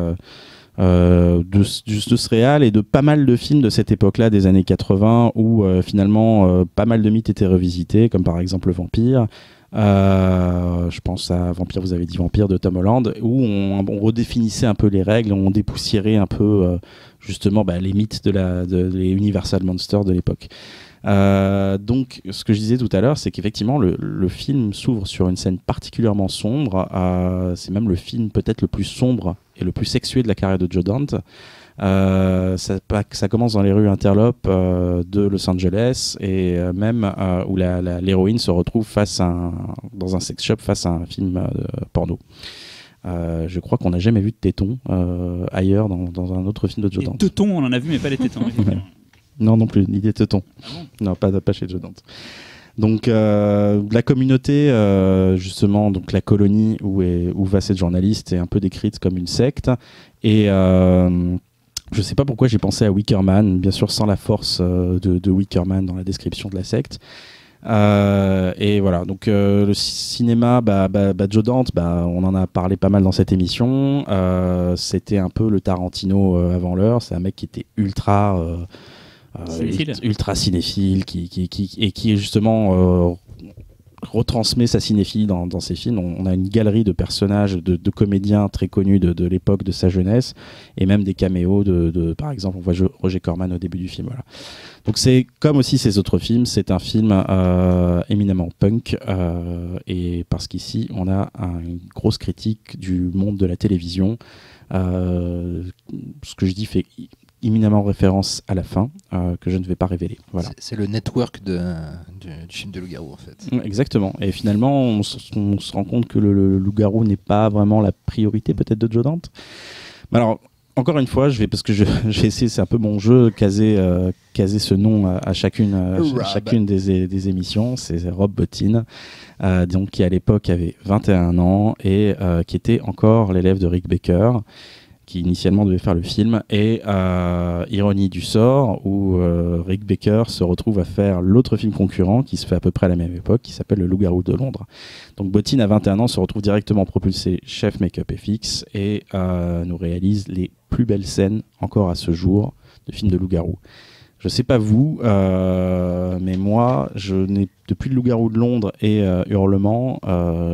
de ce réal et de pas mal de films de cette époque-là, des années 80, où finalement pas mal de mythes étaient revisités, comme par exemple le vampire. Je pense à Vampire, vous avez dit Vampire de Tom Holland, où on redéfinissait un peu les règles, on dépoussiérait un peu justement les mythes les Universal Monsters de l'époque. Donc ce que je disais tout à l'heure, c'est qu'effectivement le film s'ouvre sur une scène particulièrement sombre. C'est même le film peut-être le plus sombre et le plus sexué de la carrière de Joe Dante. Ça commence dans les rues interlopes de Los Angeles et même où l'héroïne se retrouve dans un sex shop face à un film porno. Je crois qu'on n'a jamais vu de tétons ailleurs dans un autre film de Joe Les Dante. teutons, on en a vu, mais pas les tétons. Non plus, ni des teutons. Ah bon? Non, pas chez Joe Dante. Donc la communauté, justement, donc la colonie où va cette journaliste est un peu décrite comme une secte. Et je sais pas pourquoi j'ai pensé à Wicker Man, bien sûr sans la force de Wicker Man dans la description de la secte. Et voilà, donc le cinéma, Joe Dante, on en a parlé pas mal dans cette émission. C'était un peu le Tarantino avant l'heure. C'est un mec qui était ultra cinéphile, qui est justement retransmet sa cinéphilie dans ses films. On a une galerie de personnages, de comédiens très connus de l'époque de sa jeunesse, et même des caméos par exemple, on voit Roger Corman au début du film. Voilà. Donc c'est comme aussi ses autres films, c'est un film éminemment punk, et parce qu'ici on a une grosse critique du monde de la télévision. Ce que je dis fait éminemment référence à la fin, que je ne vais pas révéler. Voilà. C'est le network du film de loup-garou en fait. Exactement. Et finalement, on se rend compte que le loup-garou n'est pas vraiment la priorité peut-être de Joe Dante. Mais alors, encore une fois, parce que j'ai essayé, c'est un peu mon jeu, caser ce nom à chacune des émissions. C'est Rob Bottin, donc qui à l'époque avait 21 ans et qui était encore l'élève de Rick Baker, qui initialement devait faire le film. Et ironie du sort, où Rick Baker se retrouve à faire l'autre film concurrent qui se fait à peu près à la même époque, qui s'appelle Le Loup-garou de Londres. Donc Bottin, à 21 ans, se retrouve directement propulsé chef make-up FX et nous réalise les plus belles scènes encore à ce jour de films de loup-garou. Je sais pas vous, mais moi, depuis Le Loup-garou de Londres et Hurlement,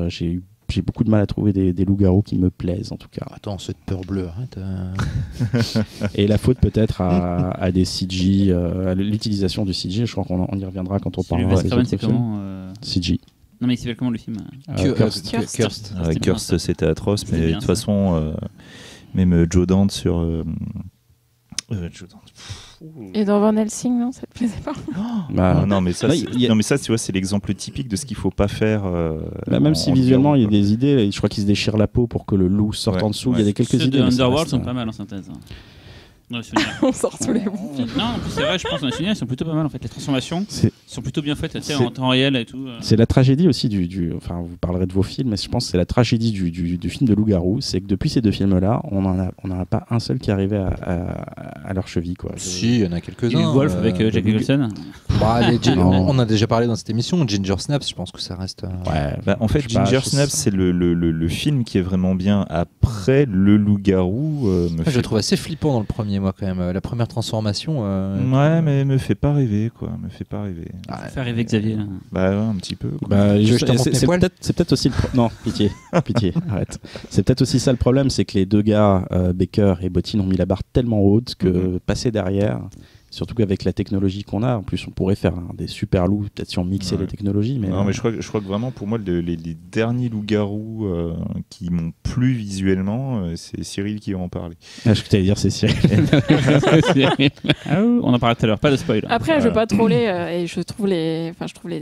j'ai beaucoup de mal à trouver des loups-garous qui me plaisent, en tout cas. Attends, cette peur bleue, arrête. Et la faute peut-être à des CG, à l'utilisation du CG. Je crois qu'on y reviendra quand on parlera des autres c'est films. comment CG. Non mais il s'appelle comment le film Kirst. Curse, c'était atroce, C'était mais de bien, toute ça. façon, même Joe Dante sur. Joe Dante. Et dans Van Helsing, non, ça te plaisait pas? Non, mais ça, Là, non, mais ça, tu vois, c'est l'exemple typique de ce qu'il faut pas faire. Même si visuellement il y a des idées, je crois qu'il se déchire la peau pour que le loup sorte en dessous. Il y a quelques Ceux idées. de mais ça Underworld reste, sont pas mal en synthèse. Dans le souvenir. On sort tous les bons films. Non, en plus c'est vrai, je pense que dans les souvenirs ils sont plutôt pas mal en fait. Les transformations sont plutôt bien faites, tu sais, c'est- en temps réel et tout. C'est la tragédie aussi enfin, vous parlerez de vos films, mais je pense que c'est la tragédie du film de loup-garou, c'est que depuis ces deux films-là, on n'en a pas un seul qui arrivait à leur cheville, quoi. Si, il y en a quelques-uns. Et le Wolf avec Jack Nicholson. Non. On a déjà parlé dans cette émission. Ginger Snaps, je pense que ça reste. Ouais. Bah, en fait, Je sais pas, Ginger je- Snaps, c'est le film qui est vraiment bien. Après, Le Loup-garou Je le trouve assez flippant dans le premier, moi, quand même. La première transformation. Ouais, mais me fait pas rêver, quoi. Me fait pas rêver. Faire rêver Xavier. Là. Bah ouais, un petit peu. Quoi. Bah, Tu veux que je te montre mes poils c'est peut-être aussi non, pitié, pitié, arrête. C'est peut-être aussi ça le problème, c'est que les deux gars, Baker et Bottin, ont mis la barre tellement haute que passer derrière, surtout qu'avec la technologie qu'on a, en plus on pourrait faire des super loups, peut-être si on mixait Ouais. les technologies, mais Non, mais je crois que vraiment, pour moi, les derniers loups-garous qui m'ont plu visuellement, c'est Cyril qui va en parler. je crois que t'allais dire c'est Cyril. Ah, on en parlait tout à l'heure, pas de spoil. Après, je veux pas troller et je trouve les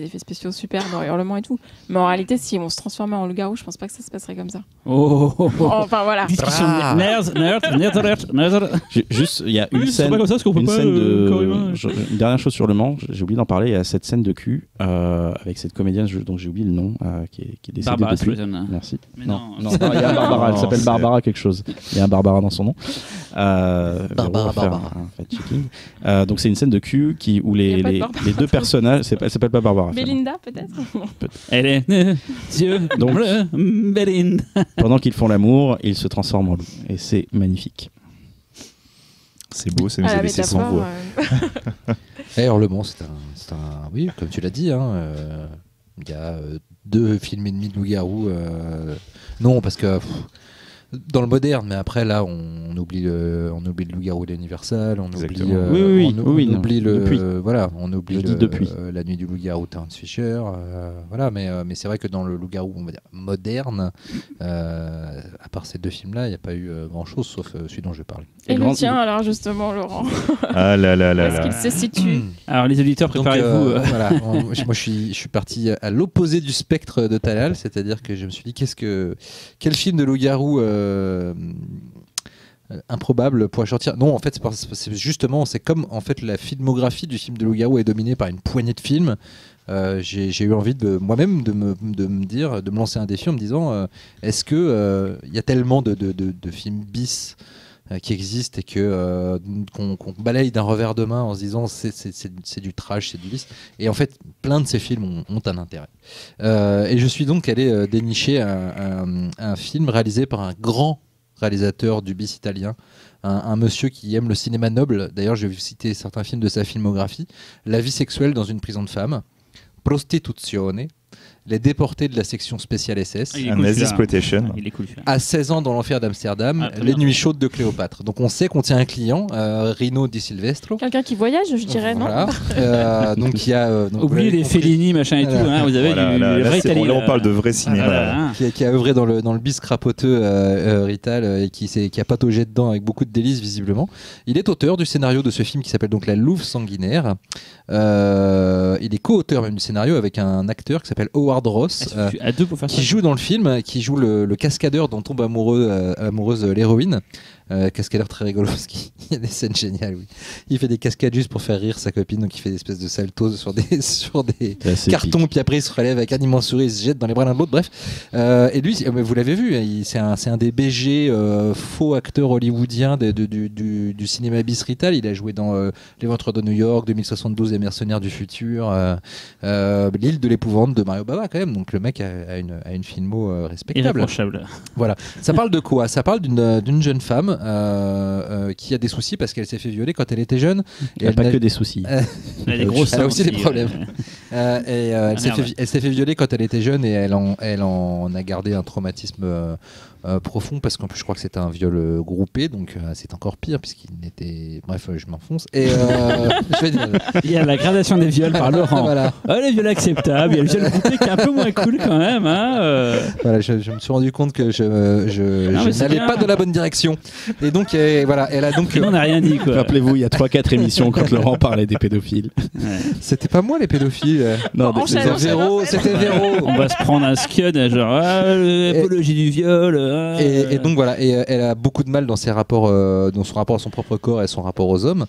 effets spéciaux super dans Hurlement et tout. Mais en réalité, si on se transformait en loup-garou, je pense pas que ça se passerait comme ça. Enfin voilà. Discussion nerds. Juste, il y a une Oui, c'est scène, pas comme ça, parce qu'on peut une pas, scène de, corps humain. une dernière chose sur Le Mans, j'ai oublié d'en parler. Il y a cette scène de cul avec cette comédienne dont j'ai oublié le nom, qui est décédée Barbara depuis. Streisand. Merci. Mais non, non. il y a un Barbara, elle Non, s'appelle c'est- Barbara quelque chose. Il y a un Barbara dans son nom. Véro va faire un fact-checking. Donc c'est une scène de cul où Il y a pas de Barbara. les deux personnages, elle s'appelle pas Barbara. finalement. Belinda, peut-être. Elle est Dieu. Donc- Belinda. Pendant qu'ils font l'amour, ils se transforment en loup. Et c'est magnifique. C'est beau, ça nous Ah, a la laissé sans métaphore, voix. Et Hurlement, c'est un. Oui, comme tu l'as dit, il y a 2 films et demi de loup-garou. Non, parce que. Dans le moderne, mais après là, on oublie le loup-garou de l'Universal, on oublie, Exactement. Oui, on non, oublie depuis. on oublie Je dis depuis. la nuit du loup-garou Terence Fisher, voilà, mais c'est vrai que dans le loup-garou, on va dire moderne, à part ces 2 films-là, il n'y a pas eu grand-chose sauf celui dont je vais parler. Et le grand- tien, alors justement, Laurent, Ah là là où là est-ce qu'il là. se situe? Alors les auditeurs, Donc, préparez-vous. voilà, moi je suis parti à l'opposé du spectre de Talal, c'est-à-dire que je me suis dit quel film de loup-garou improbable pourrait sortir. Non, en fait, c'est justement, c'est comme en fait la filmographie du film de loup-garou est dominée par une poignée de films. J'ai eu envie de moi-même de me lancer un défi en me disant est-ce que il y a tellement de films bis qui existent et qu'on balaye d'un revers de main en se disant c'est du trash, c'est du lisse. Et en fait, plein de ces films ont un intérêt. Et je suis donc allé dénicher un film réalisé par un grand réalisateur du bis italien, un monsieur qui aime le cinéma noble. D'ailleurs, je vais vous citer certains films de sa filmographie. La vie sexuelle dans une prison de femmes, Prostituzione, Les déportés de la section spéciale SS, Il est Un cool, Nazi celui-là. Exploitation. Il est cool celui-là. à 16 ans dans l'enfer d'Amsterdam, Ah, très Les bien. nuits chaudes de Cléopâtre. Donc on sait qu'on tient un client, Rino Di Silvestro. Quelqu'un qui voyage, je dirais, non? Voilà. Donc il y a donc, vous Oubliez l'avez les compris, Fellini, machin et tout. Voilà. Hein, vous avez Voilà, du là, vrai c'est- italien. là, on parle de vrai cinéma. Voilà, hein. qui a œuvré dans le bis crapoteux Rital et qui a pataugé dedans avec beaucoup de délices visiblement. Il est auteur du scénario de ce film qui s'appelle donc La Louve sanguinaire. Il est co-auteur même du scénario avec un acteur qui s'appelle Howard Edward Ross, À deux pour faire ça. qui joue dans le film, qui joue le cascadeur dont tombe amoureuse l'héroïne. Cascadeur très rigolo parce qu'il y a des scènes géniales. Oui. Il fait des cascades juste pour faire rire sa copine, donc il fait des espèces de saltos sur des cartons, épique. puis après il se relève avec un immense sourire, il se jette dans les bras l'un de l'autre. Bref, et lui, vous l'avez vu, c'est un des BG faux acteurs hollywoodiens du cinéma bis rital. Il a joué dans Les Ventreurs de New York, 2072, Les Mercenaires du futur, L'île de l'épouvante de Mario Bava quand même. Donc le mec a une filmo respectable. Irréprochable. Voilà. Ça parle de quoi? Ça parle d'une jeune femme qui a des soucis parce qu'elle s'est fait violer quand elle était jeune. Il n'y a pas que des soucis. Elle a des gros Elle a seins aussi des problèmes. Elle merde. s'est fait violer quand elle était jeune et elle en a gardé un traumatisme profond parce qu'en plus je crois que c'était un viol groupé, donc c'est encore pire puisqu'il était... Bref, je m'enfonce. Et je vais dire... Il y a la gradation des viols par Laurent. Voilà. Les viols acceptables, il y a le viol groupé qui est un peu moins cool quand même. Hein, Voilà, je me suis rendu compte que je mais c'est n'allais bien. pas dans la bonne direction. Et donc, voilà, elle a donc... on n'a rien dit quoi. Rappelez-vous, il y a 3-4 émissions quand Laurent parlait des pédophiles. Ouais. C'était pas moi les pédophiles. Non, Bon, des- enchaîne, des- enchaîne. C'était Véro. On va se prendre un scud, genre l'apologie du viol. Et donc voilà, et elle a beaucoup de mal dans ses rapports, dans son rapport à son propre corps et son rapport aux hommes.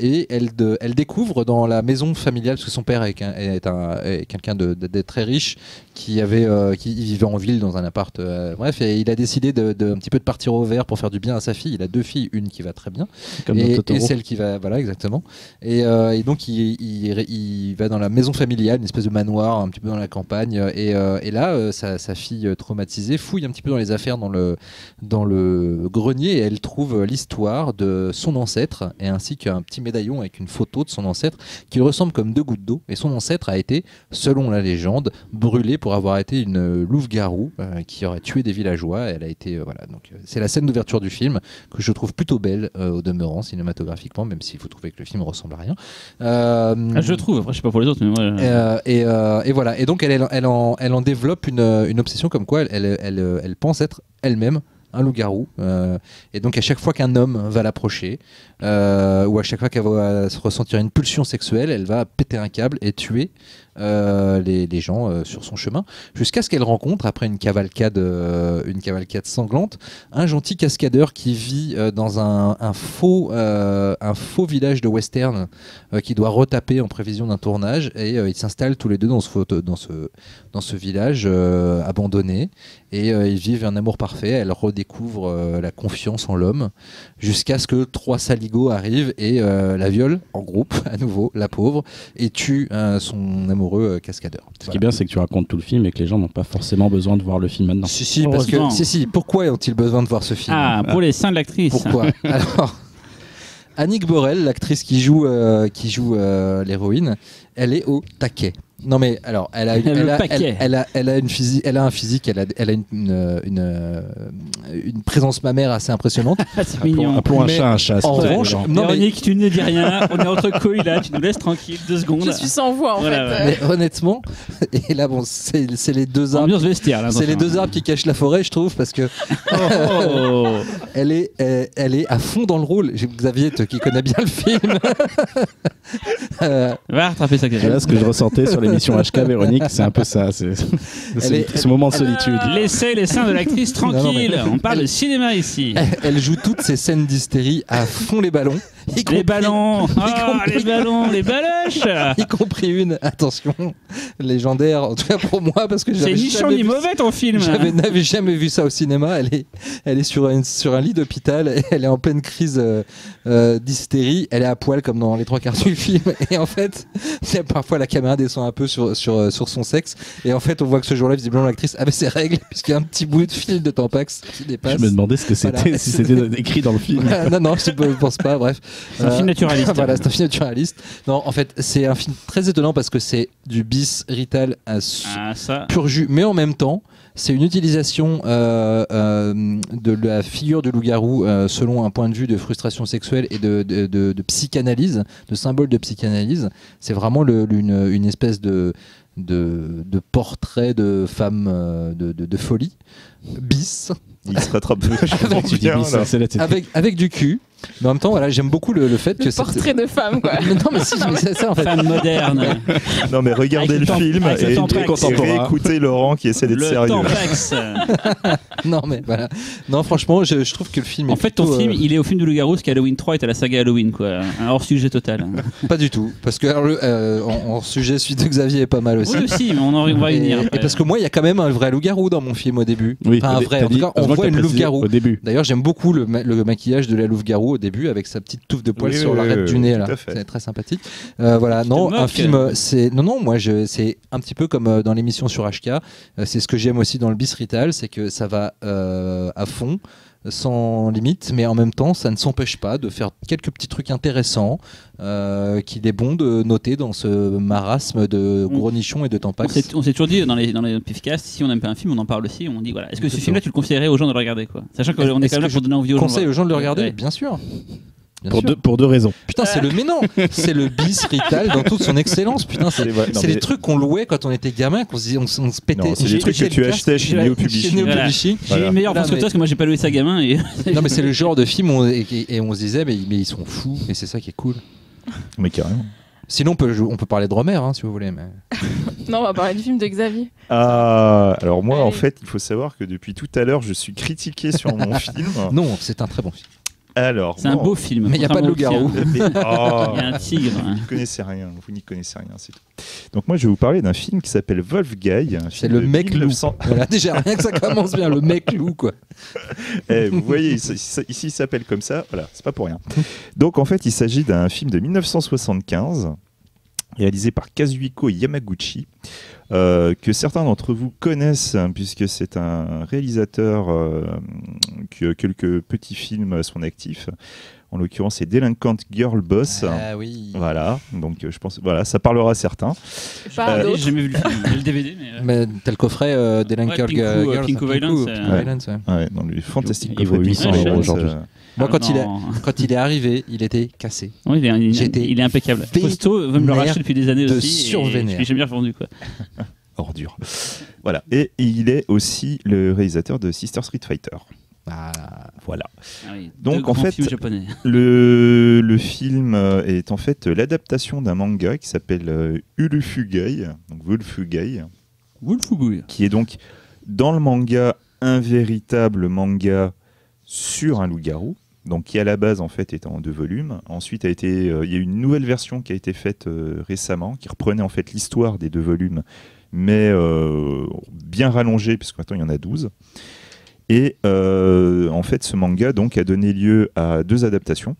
Et elle découvre dans la maison familiale, parce que son père est quelqu'un de très riche, qui vivait en ville dans un appart. Bref, et il a décidé un petit peu de partir au vert pour faire du bien à sa fille. Il a 2 filles, une qui va très bien, Comme dans et Totoro. celle qui va, voilà, exactement. Et donc il va dans la maison familiale, une espèce de manoir un petit peu dans la campagne, et là sa fille traumatisée fouille un petit peu dans les affaires dans le grenier, et elle trouve l'histoire de son ancêtre, et ainsi qu'un petit médaillon avec une photo de son ancêtre qui lui ressemble comme 2 gouttes d'eau. Et son ancêtre a été, selon la légende, brûlé pour avoir été une louve-garou qui aurait tué des villageois. Elle a été voilà, donc c'est la scène d'ouverture du film que je trouve plutôt belle au demeurant cinématographiquement, même si vous trouvez que le film ressemble à rien. Je trouve, après je sais pas pour les autres, mais moi. Et voilà. Et donc elle en développe une obsession comme quoi elle pense être elle-même un loup-garou. Et donc à chaque fois qu'un homme va l'approcher, ou à chaque fois qu'elle va ressentir une pulsion sexuelle, elle va péter un câble et tuer les gens sur son chemin, jusqu'à ce qu'elle rencontre, après une cavalcade sanglante, un gentil cascadeur qui vit dans un faux village de western qui doit retaper en prévision d'un tournage, et ils s'installent tous les deux dans ce village abandonné, et ils vivent un amour parfait. Elle redécouvre la confiance en l'homme, jusqu'à ce que 3 saligots arrivent et la violent en groupe, à nouveau, la pauvre, et tuent son amoureux cascadeur. Ce qui est bien, c'est que tu racontes tout le film et que les gens n'ont pas forcément besoin de voir le film maintenant. Si, parce que, Heureusement. pourquoi ont-ils besoin de voir ce film? Ah, pour les seins de l'actrice. Pourquoi? Alors, Annick Borel, l'actrice qui joue l'héroïne, elle est au taquet. Non mais alors, elle a un physique, elle a une présence mammaire assez impressionnante. C'est mignon. Appelons un Mais chat un chat. en s'il te plaît, revanche, Laurent. non, mais- Véronique, tu ne dis rien, on est entre couilles là, tu nous laisses tranquille 2 secondes. Je suis sans voix en Voilà, fait. ouais. Mais honnêtement, et là bon, c'est les 2 arbres. Ambiance vestiaire là. C'est les 2 arbres qui cachent la forêt, je trouve, parce que Oh. elle est à fond dans le rôle. Xavier, toi qui connais bien le film. Va rattraper ça. Voilà ce que je ressentais sur l'émission HK Véronique, c'est un peu ça. C'est ce moment de solitude. Laissez les seins de l'actrice Non, tranquille. On parle de cinéma ici. Elle joue toutes ces scènes d'hystérie à fond les ballons. Les ballons. Ah, compris- les ballons, les baloches. Y compris une, attention, légendaire, en tout cas pour moi, parce que C'est j'avais ni chaud jamais ni vu- mauvais ton film. n'avais jamais vu ça au cinéma. Elle est sur un lit d'hôpital, et elle est en pleine crise d'hystérie. Elle est à poil comme dans les 3 quarts du film. Et en fait, parfois la caméra descend un peu sur son sexe. Et en fait, on voit que ce jour-là, visiblement, l'actrice avait ses règles, puisqu'il y a un petit bout de fil de Tampax qui dépasse. Je me demandais ce que c'était, Voilà. si c'était écrit dans le film. Non, je ne pense pas, bref. C'est un film naturaliste. Voilà, c'est un film naturaliste. Non, en fait, c'est un film très étonnant parce que c'est du bis rital à Ah, ça. pur jus, mais en même temps, c'est une utilisation de la figure du loup-garou selon un point de vue de frustration sexuelle et de psychanalyse, de symbole de psychanalyse. C'est vraiment une espèce de portrait de femme de folie, bis, Il se rattrape Tu dis, oui, ça, c'est là, c'est- avec du cul. Mais en même temps, voilà, j'aime beaucoup le fait que Le portrait de femme, quoi. Mais non, mais si, mais c'est ça en fait. Femme moderne. Non, mais regardez Avec le le film avec le et Tampax. écoutez Laurent qui essaie d'être Le sérieux. Tampax. Non, mais voilà. Non, franchement, je trouve que le film. En est fait, ton plutôt, film, il est au film de Loup-Garou, ce qu'Halloween 3 est à la saga Halloween, quoi. Un hors-sujet total. Pas du tout, parce que alors, en sujet, celui de Xavier est pas mal aussi. Oui, aussi, mais on va y venir. Et après. parce que moi, il y a quand même un vrai loup-garou dans mon film au début. Oui, Enfin, un vrai. t'as En tout dit- cas, on heureusement voit que t'as une précisé loup-garou. au début. D'ailleurs, j'aime beaucoup le maquillage de la louve-garou au début avec sa petite touffe de poils Oui, sur oui, l'arête oui, du nez. tout Là. à fait. C'est très sympathique. Voilà, non, moques. un film, c'est non, moi, c'est un petit peu comme dans l'émission sur HK. C'est ce que j'aime aussi dans le Bis Rital, c'est que ça va à fond, sans limite, mais en même temps, ça ne s'empêche pas de faire quelques petits trucs intéressants qu'il est bon de noter dans ce marasme de gros nichons et de tampax. On s'est toujours dit dans les Pifcasts, si on n'aime pas un film, on en parle aussi. On dit voilà, est-ce que ce Exactement. film-là, tu le conseillerais aux gens de le regarder, quoi. Sachant qu'on est quand Est-ce même là que pour donner envie aux gens. Conseil aux gens de le regarder, Ouais. bien sûr. Bien Pour sûr. deux raisons. Putain, c'est le mais non, c'est le Bis Rital dans toute son excellence. Putain, c'est vrai. Non, c'est mais- les trucs qu'on louait quand on était gamin, qu'on se pétait. Non, c'est J'ai des trucs que pêché tu le achetais casque chez Neo Publishing. Chez Neo Voilà. Publishing. J'ai Voilà. une meilleure Là, France que mais- toi parce que moi j'ai pas loué ça gamin. Et... Non, mais c'est le genre de film et on se disait, mais ils sont fous, et c'est ça qui est cool. Mais carrément. Sinon, on peut parler de Romer, hein, si vous voulez. Mais... Non, on va parler du film de Xavier. Ah, alors moi, en Allez. fait, il faut savoir que depuis tout à l'heure, je suis critiqué sur mon film. Non, c'est un très bon film. Alors, C'est un moi, beau film. Mais il y a pas de contrairement au loup-garou. tien. Mais- oh, Il y a un tigre. Vous n'y connaissez rien, vous n'y connaissez rien, c'est tout. Donc moi, je vais vous parler d'un film qui s'appelle Wolfgang. un C'est film le de mec loup. 1900. Voilà, déjà, rien que ça commence bien, le mec loup, quoi. Eh, vous voyez, ici, il s'appelle comme ça. Voilà, c'est pas pour rien. Donc en fait, il s'agit d'un film de 1975 réalisé par Kazuhiko Yamaguchi, que certains d'entre vous connaissent, hein, puisque c'est un réalisateur qui a quelques petits films à son actif. En l'occurrence, c'est Delinquent Girl Boss. Ah oui. Voilà, donc je pense, voilà, ça parlera à certains. Pas J'ai d'autres. jamais vu le film. J'ai le DVD, mais. Mais t'as le coffret Delinquent Ouais, Girls. Pinku Violence, Pinku ouais. Violence, ouais. Ouais, dans le fantastique Il vaut coffret 800 Pink euros Violence, aujourd'hui. Moi, Ah, non. quand il est arrivé, il était cassé. Ouais, J'étais il est impeccable. Posto veut me le vénère racheter depuis des années de aussi. survénère. Et je l'ai jamais revendu, quoi. ordure. Voilà. Et il est aussi le réalisateur de Sister Street Fighter. Ah, Voilà. Ah oui, Donc, deux en grands fait, films japonais. Le film est en fait l'adaptation d'un manga qui s'appelle Ulufugai, donc Wolfugai, qui est donc dans le manga un véritable manga sur un loup-garou, donc qui à la base en fait est en 2 volumes. Ensuite il y a eu une nouvelle version qui a été faite récemment, qui reprenait en fait l'histoire des 2 volumes, mais bien rallongée puisque maintenant il y en a 12. Et en fait ce manga donc a donné lieu à 2 adaptations.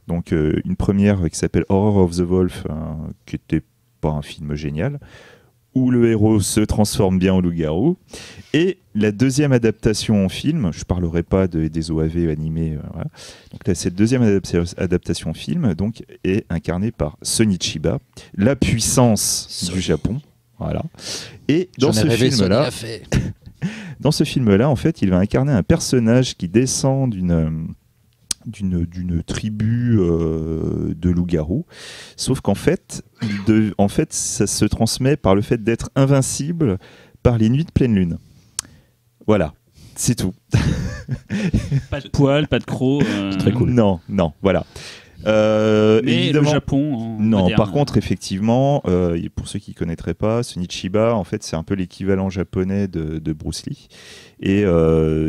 Donc une première qui s'appelle Horror of the Wolf, qui n'était pas un film génial, où le héros se transforme bien en loup-garou. Et la deuxième adaptation en film, je ne parlerai pas des OAV animés, voilà. Donc là, cette deuxième adaptation en film donc, est incarnée par Sonichiba, la puissance du Japon. Voilà. Et dans ce film-là, dans ce film-là, en fait, il va incarner un personnage qui descend d'une tribu de loups-garous, sauf qu'en fait, ça se transmet par le fait d'être invincible par les nuits de pleine lune. Voilà, c'est tout. Pas de poils, pas de crocs. Très cool. Non, voilà. Mais Évidemment, le Japon. En non, moderne. par contre, effectivement, pour ceux qui ne connaîtraient pas, Sonichiba, en fait, c'est un peu l'équivalent japonais de Bruce Lee, et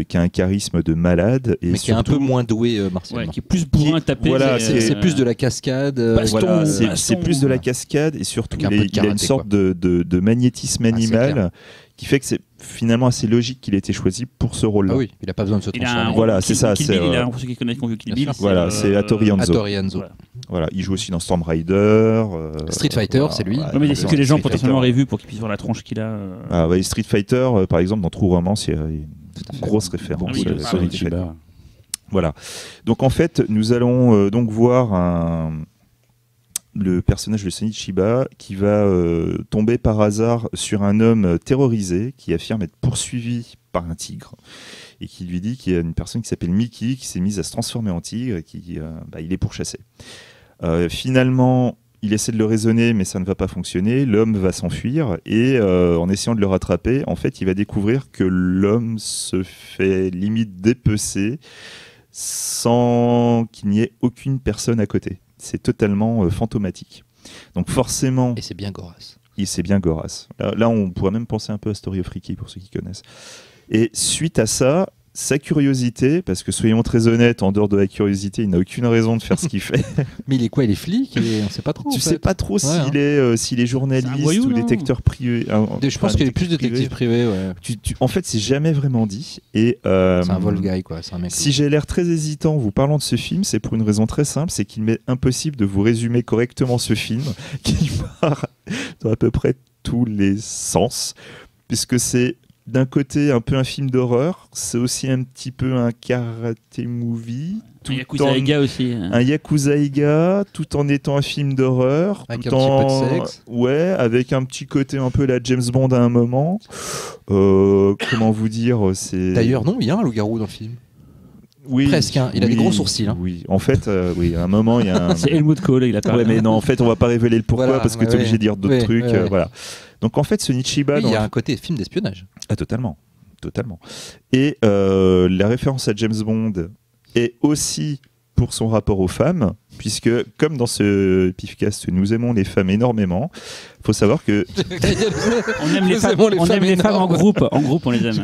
qui a un charisme de malade. Et mais qui est un peu moins doué Ouais, martialement. qui est plus bourrin à taper. voilà, mais, C'est plus de la cascade. baston, Voilà, baston. c'est plus de la cascade, et surtout Avec un peu de il a une karaté, sorte de magnétisme Ah, c'est clair. animal qui fait que c'est finalement assez logique qu'il ait été choisi pour ce rôle-là. Ah oui, il a pas besoin de se Il a un transformer. Voilà, c'est ça, Kill c'est, Bill, il a, pour ceux qui connaissent Kill Bill, sûr. Voilà, c'est Hattori Hanzo. Hattori Hanzo. Voilà. Voilà, il joue aussi dans Storm Rider. Street Fighter, c'est lui. Ouais, mais il dans que les gens Street potentiellement Fighter. auraient vu pour qu'ils puissent voir la tronche qu'il a. Ah ouais, Street Fighter, par exemple, dans True Romance, il y a une grosse référence. Ah oui, à le Street Sonic Fighter. Shiba. Voilà. Donc en fait, nous allons donc voir le personnage de Sonichiba qui va tomber par hasard sur un homme terrorisé qui affirme être poursuivi par un tigre et qui lui dit qu'il y a une personne qui s'appelle Mickey qui s'est mise à se transformer en tigre et qui il est pourchassé. Finalement, il essaie de le raisonner, mais ça ne va pas fonctionner. L'homme va s'enfuir et en essayant de le rattraper, en fait, il va découvrir que l'homme se fait limite dépecer sans qu'il n'y ait aucune personne à côté. C'est totalement fantomatique. Donc forcément... Et c'est bien Goras. C'est bien Goras. Là, on pourrait même penser un peu à Story of Ricky, pour ceux qui connaissent. Et suite à ça, sa curiosité, parce que soyons très honnêtes, en dehors de la curiosité, il n'a aucune raison de faire ce qu'il fait. Mais il est quoi? Il est flic? On sait pas trop. Tu sais pas trop s'il est journaliste voyou, ou non détecteur privé. Je pense qu'il est plus détective privé. Ouais. En fait, c'est jamais vraiment dit. Et C'est un Wolf guy, quoi. C'est un mec. Si j'ai l'air très hésitant en vous parlant de ce film, c'est pour une raison très simple, c'est qu'il m'est impossible de vous résumer correctement ce film, qui part dans à peu près tous les sens, puisque c'est d'un côté un peu un film d'horreur, c'est aussi un petit peu un karaté movie, Un Yakuza Eiga aussi. un Yakuza Eiga, tout en étant un film d'horreur, Avec tout un en petit peu de sexe. ouais, avec un petit côté un peu la James Bond à un moment. Comment vous dire, c'est D'ailleurs, non, il y a un loup-garou dans le film. oui, presque, hein. Il a des gros sourcils, hein. Oui, en fait, oui, à un moment il y a un C'est Helmut Kohl, il a parlé. ouais, mais non, en fait, on va pas révéler le pourquoi Voilà, parce que tu es obligé de dire d'autres ouais, trucs. ouais. Voilà. Donc, en fait, ce Nichiba. Oui, dans il y a le- un côté film d'espionnage. Ah, totalement. Totalement. Et la référence à James Bond est aussi pour son rapport aux femmes, puisque, comme dans ce Pifcast, nous aimons les femmes énormément. Il faut savoir que. On aime les Nous femmes, aimons les on femmes aime les femmes en énormes. groupe. En groupe, on les aime.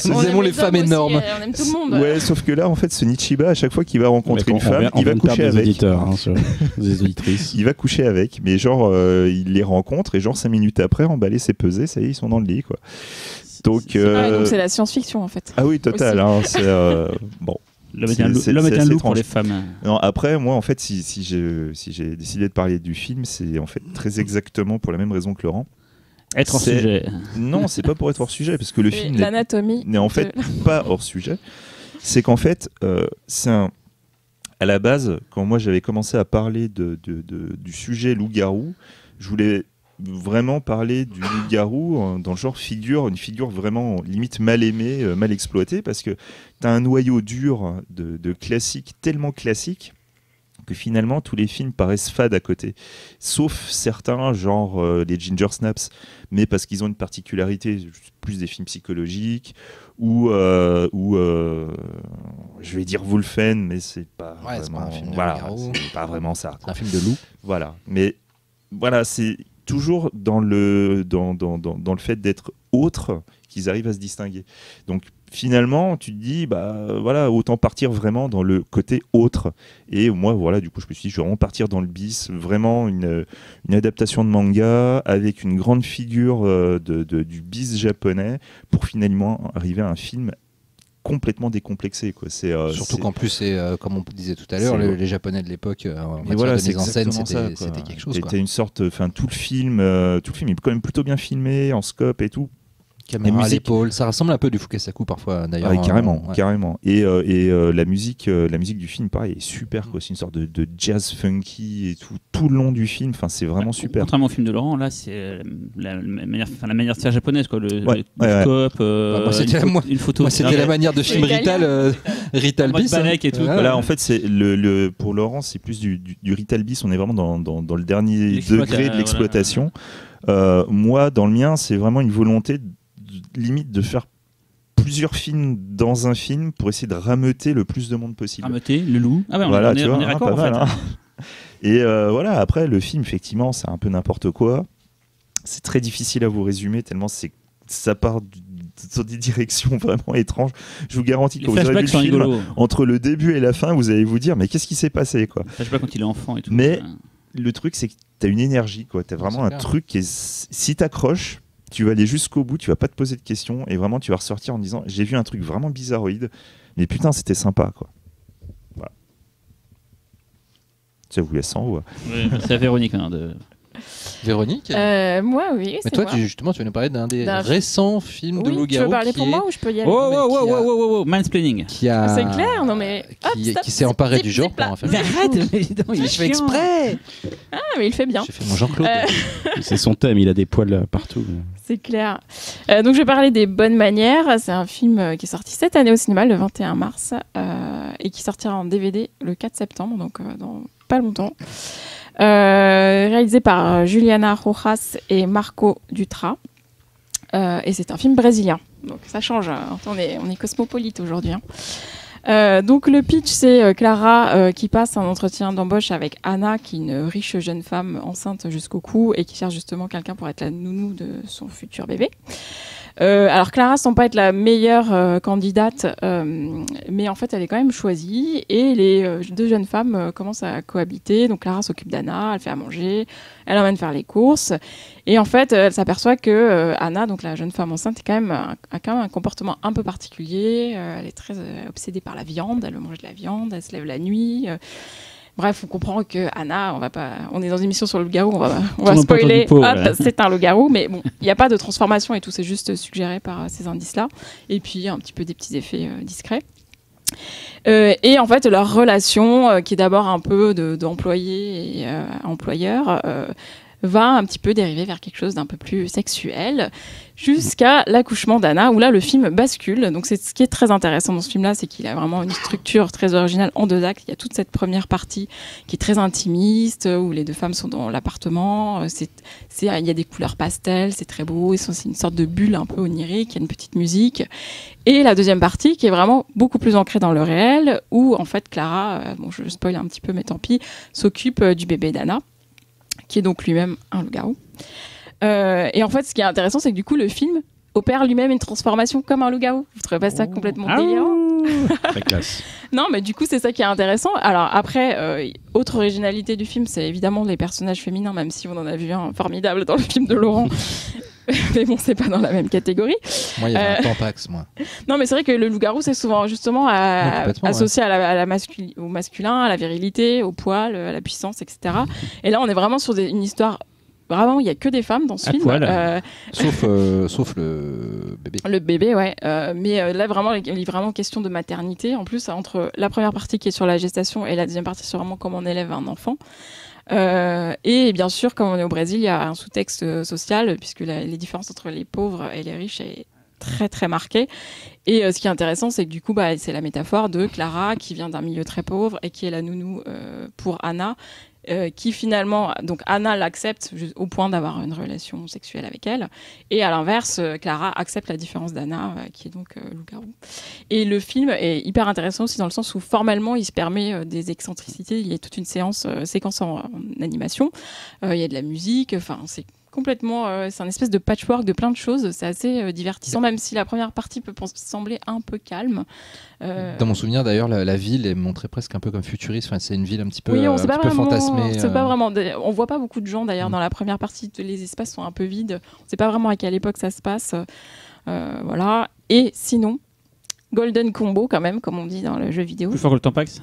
Nous aimons les femmes hommes aussi, énormes. on aime tout le monde. Ouais, sauf que là, en fait, ce Nichiba, à chaque fois qu'il va rencontrer une femme, on il va vient de perdre coucher des avec. auditeurs, hein, des auditrices. Il va coucher avec, mais genre, il les rencontre et genre 5 minutes après, emballé, c'est pesé, ça y est, ils sont dans le lit, quoi. Donc, Donc c'est la science-fiction en fait. ah oui, total. Hein, c'est bon. L'homme est un loup, C'est l'homme est un assez loup pour étrange. les femmes. Non, après, moi, en fait, si j'ai décidé de parler du film, c'est en fait très exactement pour la même raison que Laurent. Être hors C'est- sujet. Non, c'est pas pour être hors sujet, parce que le film n'est L'anatomie. en fait pas hors sujet. C'est qu'en fait, à la base, quand moi j'avais commencé à parler du sujet loup-garou, je voulais vraiment parler du loup-garou dans le genre une figure vraiment limite mal aimée, mal exploitée, parce que tu as un noyau dur de classiques, tellement classiques, que finalement tous les films paraissent fades à côté. Sauf certains, genre les Ginger Snaps, mais parce qu'ils ont une particularité, plus des films psychologiques, ou je vais dire Wolfen, mais c'est pas Ouais, c'est vraiment, pas un film de voilà, loup-garou. c'est pas vraiment ça. C'est un film de loup. Voilà, mais voilà, c'est toujours dans le fait d'être autre qu'ils arrivent à se distinguer. Donc finalement, tu te dis, bah voilà, autant partir vraiment dans le côté autre. Et moi, voilà, du coup, je me suis dit, je vais vraiment partir dans le bis, vraiment une adaptation de manga avec une grande figure du bis japonais pour finalement arriver à un film complètement décomplexé, quoi. Surtout qu'en plus, c'est comme on disait tout à l'heure, c'est- les Japonais de l'époque, en Et matière voilà, de c'est mise en scène, exactement ça, quoi. c'était quelque chose. C'était une sorte, enfin tout le film est quand même plutôt bien filmé en scope et tout. Caméra à musique. l'épaule, ça ressemble un peu du Fukasaku parfois d'ailleurs. Ah oui, carrément, Ouais. carrément. Et la musique du film, pareil, est super, quoi. C'est une sorte de jazz funky et tout le long du film. Enfin, c'est vraiment super. Contrairement au film de Laurent, là, c'est la manière de faire japonaise, quoi. Le Ouais, le ouais, scope, moi, c'était une photo. Moi, c'était la manière de film Italien. Rital En mode Bis. Balek et tout, quoi. Voilà, en fait, c'est pour Laurent, c'est plus du Rital Bis. On est vraiment dans le dernier L'exploita- degré de l'exploitation. Moi, dans le mien, c'est vraiment une volonté limite de faire plusieurs films dans un film pour essayer de rameuter le plus de monde possible. Rameuter, le loup. Ah ouais, Voilà, on tu est vois, raccord, pas en fait. mal, hein. Et voilà, après, le film, effectivement, c'est un peu n'importe quoi. C'est très difficile à vous résumer, tellement ça part dans des directions vraiment étranges. Je vous garantis que Les quand vous aurez vu flashbacks le sont film, rigolos. entre le début et la fin, vous allez vous dire, mais qu'est-ce qui s'est passé, quoi. Flashback quand il est enfant et tout. Mais le truc, c'est que tu as une énergie, quoi. Tu as vraiment c'est un clair. truc qui est. Si tu accroches, tu vas aller jusqu'au bout, tu vas pas te poser de questions et vraiment tu vas ressortir en disant j'ai vu un truc vraiment bizarroïde, mais putain, c'était sympa, quoi. Voilà. Ça vous laisse en haut. Ouais, c'est à Véronique. Hein, de... Véronique Moi, oui. Mais c'est toi, moi. justement, tu vas nous parler d'un des D'un- récents films de Oui, tu loup-garou veux parler qui pour est- moi ou je peux y aller Oh, mais oh, qui oh, a- oh, oh, oh, mansplaining. qui a... C'est clair, non mais. Hop, stop, qui s'est emparé zip, du zip, genre zip, pour là. en faire. Mais arrête, mais non, il est Je fais chiant. exprès. Ah, mais il fait bien. J'ai fait mon Jean-Claude. C'est son thème, il a des poils partout. C'est clair. Donc je vais parler des Bonnes Manières. C'est un film qui est sorti cette année au cinéma le 21 mars et qui sortira en DVD le 4 septembre, donc dans pas longtemps. Réalisé par Juliana Rojas et Marco Dutra. Et c'est un film brésilien. Donc ça change. On est cosmopolite aujourd'hui. Hein. Donc le pitch, c'est Clara qui passe un entretien d'embauche avec Anna, qui est une riche jeune femme enceinte jusqu'au cou et qui cherche justement quelqu'un pour être la nounou de son futur bébé. Alors Clara semble pas être la meilleure candidate, mais en fait elle est quand même choisie et les deux jeunes femmes commencent à cohabiter. Donc Clara s'occupe d'Anna, elle fait à manger, elle emmène faire les courses et en fait elle s'aperçoit que Anna, donc la jeune femme enceinte, a quand même un comportement un peu particulier. Elle est très obsédée par la viande, elle veut manger de la viande, elle se lève la nuit. Bref, on comprend que Anna, on est dans une émission sur le loup-garou, on va spoiler. C'est un loup-garou, mais bon, il n'y a pas de transformation et tout, c'est juste suggéré par ces indices-là. Et puis un petit peu des petits effets discrets. Et en fait, leur relation, qui est d'abord un peu d'employé et employeur, va un petit peu dériver vers quelque chose d'un peu plus sexuel, jusqu'à l'accouchement d'Anna, où là, le film bascule. Donc, c'est ce qui est très intéressant dans ce film-là, c'est qu'il a vraiment une structure très originale en 2 actes. Il y a toute cette première partie qui est très intimiste, où les deux femmes sont dans l'appartement. Il y a des couleurs pastel, c'est très beau. C'est une sorte de bulle un peu onirique, il y a une petite musique. Et la deuxième partie, qui est vraiment beaucoup plus ancrée dans le réel, où, en fait, Clara, je spoil un petit peu, mais tant pis, s'occupe du bébé d'Anna, qui est donc lui-même un loup-garou. Et en fait, ce qui est intéressant, c'est que du coup, le film opère lui-même une transformation comme un loup-garou. Vous trouvez pas ça complètement délirant ? Très classe. Non, mais du coup, c'est ça qui est intéressant. Alors après, autre originalité du film, c'est évidemment les personnages féminins, même si on en a vu un formidable dans le film de Laurent. Mais bon, c'est pas dans la même catégorie. Moi, il y avait un Tampax, moi. Non, mais c'est vrai que le loup-garou, c'est souvent justement associé au masculin, à la virilité, au poil, à la puissance, etc. Et là, on est vraiment sur une histoire. Vraiment, il n'y a que des femmes dans ce film. Sauf le bébé. Le bébé, ouais. Mais là, vraiment, il est vraiment question de maternité. En plus, entre la première partie qui est sur la gestation et la deuxième partie sur vraiment comment on élève un enfant. Et bien sûr, comme on est au Brésil, il y a un sous-texte social, puisque les différences entre les pauvres et les riches est très très marquée. Et ce qui est intéressant, c'est que du coup, c'est la métaphore de Clara qui vient d'un milieu très pauvre et qui est la nounou pour Anna. Qui finalement, donc Anna l'accepte au point d'avoir une relation sexuelle avec elle, et à l'inverse, Clara accepte la différence d'Anna, qui est donc loup-garou. Et le film est hyper intéressant aussi dans le sens où formellement il se permet des excentricités. Il y a toute une séquence en animation, il y a de la musique, enfin c'est complètement, c'est un espèce de patchwork de plein de choses. C'est assez divertissant, même si la première partie peut sembler un peu calme. Dans mon souvenir, d'ailleurs, la ville est montrée presque un peu comme futuriste. Enfin, c'est une ville un petit peu, oui, on peu fantasmée. C'est pas vraiment. On voit pas beaucoup de gens d'ailleurs dans la première partie. Les espaces sont un peu vides. On sait pas vraiment à quelle époque ça se passe. Voilà. Et sinon, Golden Combo quand même, comme on dit dans le jeu vidéo. Plus fort que le Tampax.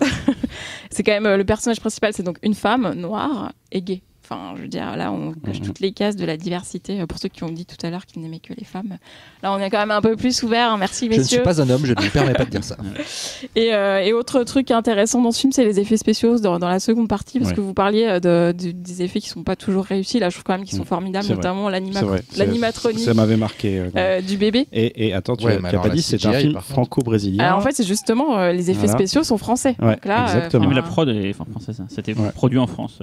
C'est quand même le personnage principal, c'est donc une femme noire et gay. Enfin, je veux dire, là, on coche toutes les cases de la diversité. Pour ceux qui ont dit tout à l'heure qu'ils n'aimaient que les femmes, là, on est quand même un peu plus ouvert. Merci, messieurs. Je ne suis pas un homme, je ne me permets pas de dire ça. Et autre truc intéressant dans ce film, c'est les effets spéciaux dans la seconde partie, parce que vous parliez des effets qui ne sont pas toujours réussis. Là, je trouve quand même qu'ils sont formidables, notamment l'animatronique ça m'avait marqué, du bébé. Et attends, tu n'as pas dit, c'est un film franco-brésilien. Alors, en fait, c'est justement, les effets spéciaux sont français. Ouais, donc là, exactement. Mais la prod est française. C'était produit en France.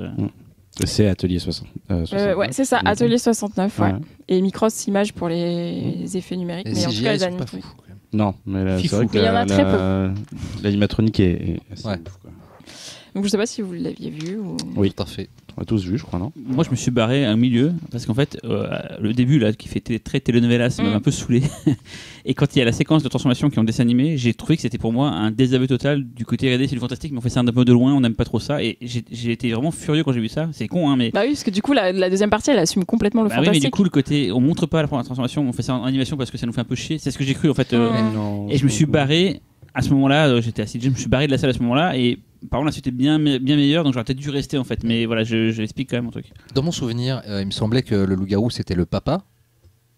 C'est Atelier 60. Ouais, c'est ça, Atelier 69. Ouais. Et Micros Images pour les effets numériques. Mais en tout cas, les animatroniques. Non, mais c'est vrai que il y en a très peu. L'animatronique est assez ouf, quoi. Donc je sais pas si vous l'aviez vu. Ou... Oui, parfait. On a tous vu, je crois, non ? Moi, je me suis barré à un milieu parce qu'en fait, le début là, qui fait très telenovela, ça m'a un peu saoulé. Et quand il y a la séquence de transformation qui est en dessin animé, j'ai trouvé que c'était pour moi un désaveu total du côté regardez, c'est du fantastique, mais on fait ça un peu de loin, on n'aime pas trop ça. Et j'ai été vraiment furieux quand j'ai vu ça. C'est con, hein, mais. Bah oui, parce que du coup, la deuxième partie, elle assume complètement le fantastique. Oui, mais du coup, le côté, on montre pas la transformation, on fait ça en animation parce que ça nous fait un peu chier. C'est ce que j'ai cru en fait. Et je me suis barré. À ce moment-là, j'étais assis, je me suis barré de la salle à ce moment-là et par contre la suite était bien meilleure, donc j'aurais peut-être dû rester en fait, mais voilà, je l'explique quand même mon truc. Dans mon souvenir, il me semblait que le loup-garou c'était le papa,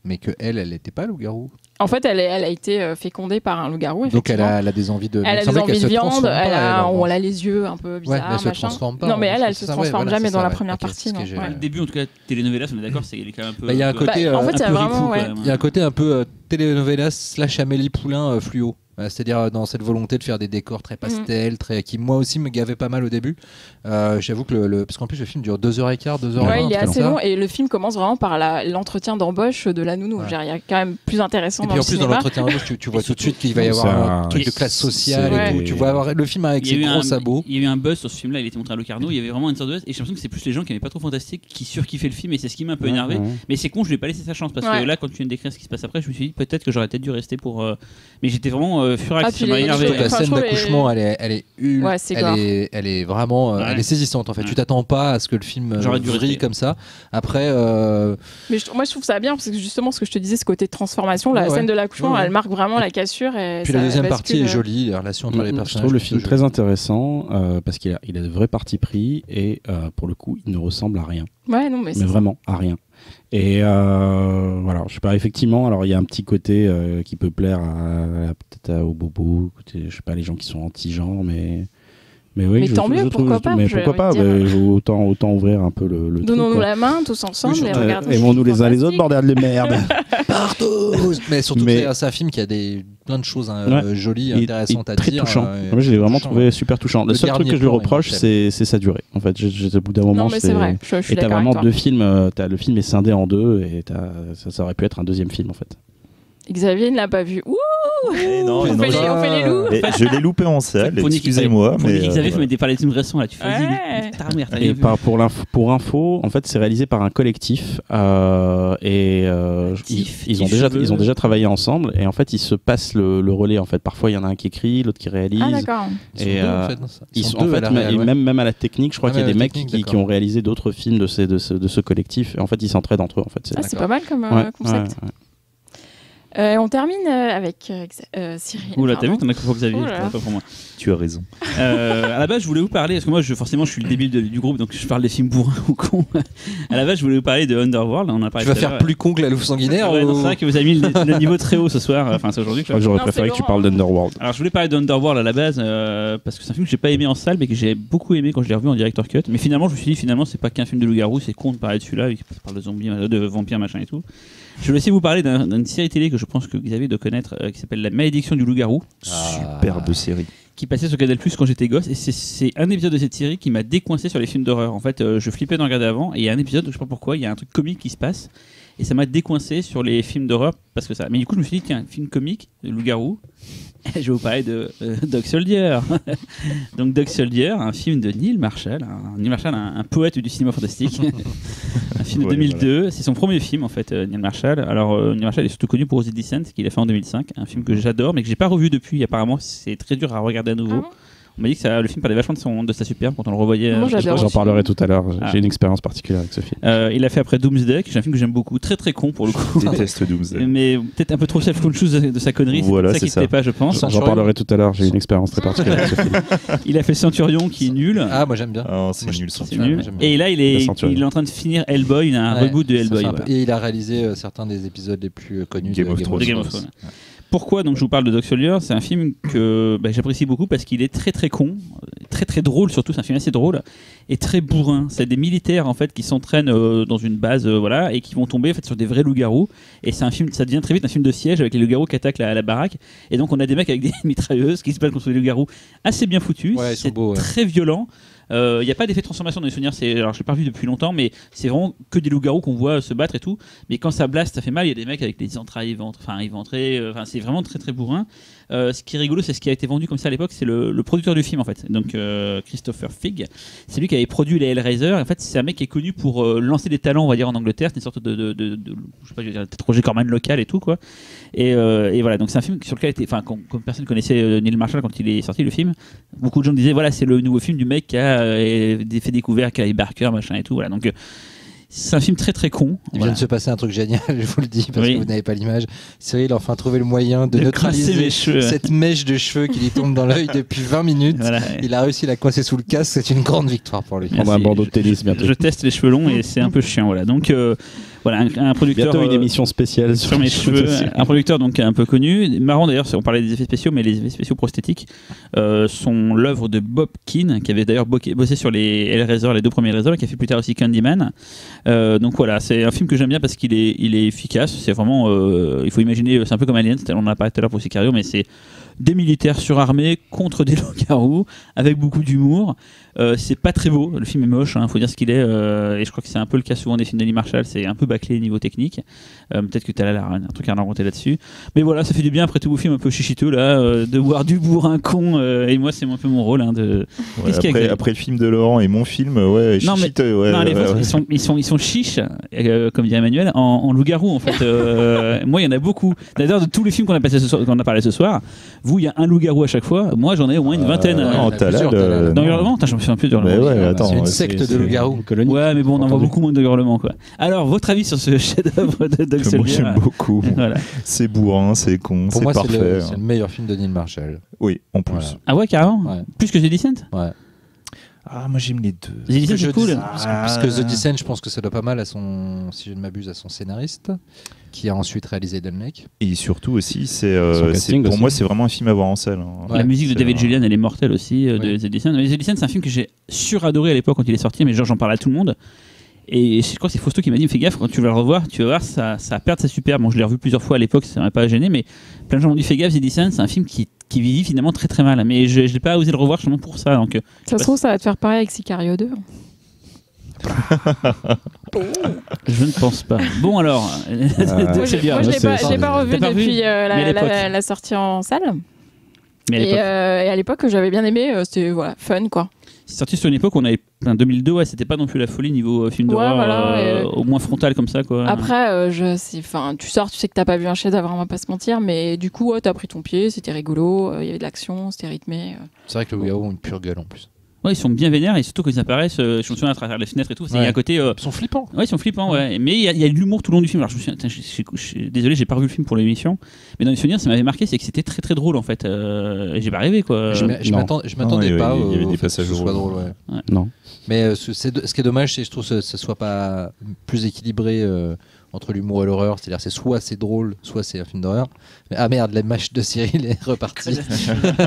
mais que elle n'était pas loup-garou. En fait, elle a été fécondée par un loup-garou. Donc elle a des envies de. Elle a des envies de viande. Elle a les yeux un peu bizarres. Ouais, elle se transforme pas. Non, mais elle se transforme jamais dans la première partie. Le début, en tout cas, télénovela, on est d'accord, c'est quand même un peu. Il y a un côté. En fait, il y a vraiment. Il y a un côté un peu télénovela / Amélie Poulain fluo. C'est-à-dire dans cette volonté de faire des décors très pastels, qui moi aussi me gavait pas mal au début. J'avoue que parce qu'en plus le film dure 2h15, 2h20. Ouais, il est assez long et le film commence vraiment par l'entretien d'embauche de la nounou. Il y a quand même plus intéressant. Et puis en plus dans l'entretien d'embauche, tu vois tout de suite qu'il va y avoir un truc de classe sociale et tout. Tu vois avoir le film avec ses gros sabots. Il y a eu un buzz sur ce film-là, il était montré à Locarno, il y avait vraiment une sorte de buzz et j'ai l'impression que c'est plus les gens qui n'aimaient pas trop Fantastique qui surkiffaient le film et c'est ce qui m'a un peu énervé. Mais c'est con, je lui ai pas laissé sa chance parce que là, quand tu viens de décrire ce qui se passe après, je me suis dit peut-être que j'aurais peut-être dû rester pour. Mais j'étais vraiment furax, ça m'a énervé. La scène d'accouchement, elle est vraiment, elle est saisissante en fait. Tu t'attends pas à ce que le film vrille comme ça. Après. Mais moi je trouve ça bien parce que justement ce que je te disais, ce côté de transformation, la scène de l'accouchement, elle marque vraiment la cassure. Et puis la deuxième partie est jolie, la relation entre les personnages. Je trouve le film très intéressant parce qu'il a de vrais partis pris et pour le coup, il ne ressemble à rien. Ouais, non, mais vraiment à rien. Et voilà, je sais pas, effectivement, alors il y a un petit côté qui peut plaire peut-être aux bobos, je sais pas, les gens qui sont anti-genre, mais oui, mais tant mieux, pourquoi pas. Mais pourquoi pas, autant ouvrir un peu le donnons-nous truc, la main tous ensemble et regardons. Aimons-nous les uns les autres, bordel de merde. Partout. Mais surtout c'est un film qui a plein de choses jolies, intéressantes à très dire. Touchant. Moi, je l'ai vraiment trouvé super touchant. Le seul truc que je lui reproche, c'est sa durée. En fait, au bout d'un moment, non, mais c'est vrai. Je suis et t'as vraiment deux films. Le film est scindé en deux et ça aurait pu être un deuxième film en fait. Xavier ne l'a pas vu. Ouh, on fait les loups. Je l'ai loupé en salle, excusez-moi. Mais Xavier, je m'étais parlé des films récents là. Tu fais et pour info, en fait, c'est réalisé par un collectif et ils ont déjà travaillé ensemble et en fait, ils se passent le relais. En fait, parfois il y en a un qui écrit, l'autre qui réalise. Ah d'accord. Ils sont même à la technique, je crois qu'il y a des mecs qui ont réalisé d'autres films de ce collectif. Et en fait, ils s'entraident entre eux. En fait, c'est pas mal comme concept. On termine avec Cyril. Oula, t'as vu, t'en as cru pour Xavier, pas pour moi. Tu as raison. À la base, je voulais vous parler, parce que moi, forcément, je suis le débile du groupe, donc je parle des films bourrins ou cons. À la base, je voulais vous parler de Underworld. On a parlé tu vas faire plus con que la louve sanguinaire C'est vrai que vous avez mis le niveau très haut ce soir. Enfin, c'est aujourd'hui. J'aurais préféré que tu parles d'Underworld. Alors, je voulais parler d'Underworld à la base, parce que c'est un film que j'ai pas aimé en salle, mais que j'ai beaucoup aimé quand je l'ai revu en director cut. Mais finalement, je me suis dit, c'est pas qu'un film de loup-garou, c'est con de parler de celui-là, qui parle de zombies, de vampires, machin et tout. Je vais essayer de vous parler d'une série télé que je pense que Xavier doit connaître, qui s'appelle La Malédiction du loup-garou. Superbe série. Qui passait sur Canal+ quand j'étais gosse, et c'est un épisode de cette série qui m'a décoincé sur les films d'horreur. En fait, je flippais d'en regarder avant, et il y a un épisode, je sais pas pourquoi, il y a un truc comique qui se passe, et ça m'a décoincé sur les films d'horreur parce que ça. Mais du coup, je me suis dit, tiens, film comique, de loup-garou, je vais vous parler de Dog Soldier. Donc Dog Soldier, un film de Neil Marshall, un poète du cinéma fantastique. Un film de 2002, voilà. C'est son premier film en fait, Neil Marshall. Alors Neil Marshall est surtout connu pour The Descent qu'il a fait en 2005, un film que j'adore mais que j'ai pas revu depuis. Apparemment, c'est très dur à regarder à nouveau. On m'a dit que le film parlait vachement de sa superbe quand on le revoyait. Moi, j'en parlerai tout à l'heure. J'ai une expérience particulière avec ce film. Il a fait après Doomsday, qui est un film que j'aime beaucoup, très très con pour le coup. Je déteste Doomsday. Mais peut-être un peu trop self-conscious de sa connerie. Voilà, c'est ça qui ne plaît pas, je pense. J'en parlerai tout à l'heure. J'ai une expérience très particulière avec ce film. Il a fait Centurion, qui est nul. Ah, moi j'aime bien. C'est nul, Centurion. Et là, il est en train de finir Hellboy, il a un reboot de Hellboy. Et il a réalisé certains des épisodes les plus connus de Game of Thrones. Pourquoi donc je vous parle de Dog Soldier? C'est un film que j'apprécie beaucoup parce qu'il est très très con, très très drôle surtout. C'est un film assez drôle et très bourrin. C'est des militaires en fait qui s'entraînent dans une base et qui vont tomber en fait sur des vrais loups-garous. Et c'est un film, ça devient très vite un film de siège avec les loups-garous qui attaquent la baraque. Et donc on a des mecs avec des mitrailleuses qui se battent contre les loups-garous, assez bien foutus. C'est très violent. Il n'y a pas d'effet de transformation dans les souvenirs, alors je l'ai pas vu depuis longtemps, mais c'est vraiment que des loups-garous qu'on voit se battre et tout. Mais quand ça blast, ça fait mal. Il y a des mecs avec des entrailles éventrées. C'est vraiment très très bourrin. Ce qui est rigolo, c'est ce qui a été vendu comme ça à l'époque, c'est le producteur du film en fait. Donc Christopher Figg, c'est lui qui avait produit les Hellraiser. En fait, c'est un mec qui est connu pour lancer des talents, on va dire en Angleterre. C'est une sorte de je sais pas, je veux dire, Roger Corman local et tout quoi. Et voilà, donc c'est un film sur lequel comme personne connaissait Neil Marshall quand il est sorti le film. Beaucoup de gens disaient voilà, c'est le nouveau film du mec qui a fait découvrir Clive Barker machin et tout. Voilà, donc c'est un film très très con. Il vient de se passer un truc génial, je vous le dis, parce que vous n'avez pas l'image. Cyril a enfin trouvé le moyen de neutraliser cette mèche de cheveux qui lui tombe dans l'œil depuis 20 minutes. Voilà. Il a réussi à la coincer sous le casque, c'est une grande victoire pour lui. Prendre un bandeau de tennis bientôt. Je teste les cheveux longs et c'est un peu chiant. Voilà. Donc voilà, un producteur. Bientôt une émission spéciale sur mes cheveux. Un producteur donc un peu connu. Marrant d'ailleurs, on parlait des effets spéciaux, mais les effets spéciaux prosthétiques sont l'œuvre de Bob Keane, qui avait d'ailleurs bossé sur les Hellraiser, les deux premiers Hellraiser, qui a fait plus tard aussi Candyman. Donc voilà, c'est un film que j'aime bien parce qu'il est efficace. C'est vraiment, il faut imaginer, c'est un peu comme Alien. On en a parlé tout à l'heure pour Sicario, mais c'est des militaires surarmés contre des loups-garous, avec beaucoup d'humour. C'est pas très beau, le film est moche, faut dire ce qu'il est, et je crois que c'est un peu le cas souvent des films d'Ali Marshall, c'est un peu bâclé niveau technique. Peut-être que tu as un truc à raconter là-dessus. Mais voilà, ça fait du bien après tout vos films un peu chichiteux, là, de voir du bourrin con, et moi c'est un peu mon rôle. Après le film de Laurent et mon film, chichiteux. Ils sont chiches, comme dit Emmanuel, en loup-garou en fait. Moi il y en a beaucoup. D'ailleurs, de tous les films qu'on a parlé ce soir, vous il y a un loup-garou à chaque fois, moi j'en ai au moins une vingtaine. Dans Hurlement, je me souviens plus de Hurlement. C'est une secte de loups-garous. Ouais, mais bon, on en voit beaucoup moins de Hurlement, quoi. Alors, votre avis sur ce chef-d'œuvre de Doug Sawyer? Moi, j'aime beaucoup. Voilà. C'est bourrin, c'est con, c'est parfait. Pour moi, c'est le meilleur film de Neil Marshall. Oui, en plus. Voilà. Ah ouais, carrément. Plus que The Descent. Ouais. Ah, moi j'aime les deux. The Descent, c'est cool. Parce que The Descent, je pense que ça doit pas mal à si je ne m'abuse, à son scénariste, qui a ensuite réalisé Dunlake. Et surtout aussi, pour moi, c'est vraiment un film à voir en salle. La musique de David Julian, elle est mortelle aussi, de The Descent. The Descent, c'est un film que j'ai suradoré à l'époque quand il est sorti, mais genre j'en parlais à tout le monde. Et je crois que c'est Fausto qui m'a dit, fais gaffe, quand tu vas le revoir, tu vas voir, ça perd sa superbe. Bon, je l'ai revu plusieurs fois à l'époque, ça m'a pas gêné, mais plein de gens m'ont dit, fais gaffe, The Descent, c'est un film qui vieillit finalement très très mal. Mais je n'ai pas osé le revoir justement pour ça. Donc, ça se trouve, ça va te faire pareil avec Sicario 2. Je ne pense pas. Bon alors, moi je l'ai pas revu depuis la sortie en salle. Mais et à l'époque, j'avais bien aimé, c'était fun quoi. C'est sorti sur une époque où on avait 2002, c'était pas non plus la folie niveau film d'horreur, au moins frontal comme ça quoi. Après, tu sors, tu sais que t'as pas vu un chef-d'œuvre, on va pas se mentir, mais du coup, t'as pris ton pied, c'était rigolo, il y avait de l'action, c'était rythmé. C'est vrai que le loup-garou ont une pure gueule en plus. Ouais, ils sont bien vénères et surtout quand ils apparaissent, je me souviens à travers les fenêtres et tout, il y a un côté. Ils sont flippants. Ouais, ils sont flippants, ouais. Mais il y a de l'humour tout le long du film. Alors je suis désolé, j'ai pas revu le film pour l'émission, mais dans les souvenirs, ça m'avait marqué, c'est que c'était très très drôle en fait. Et j'ai pas rêvé quoi. Je m'attendais pas il y avait des passages que ce soit drôle. Ouais. Non. Mais ce qui est dommage, c'est que je trouve que ce soit pas plus équilibré entre l'humour et l'horreur. C'est-à-dire, soit c'est drôle, soit c'est un film d'horreur. Mais, ah merde, la mâche de Cyril est repartie.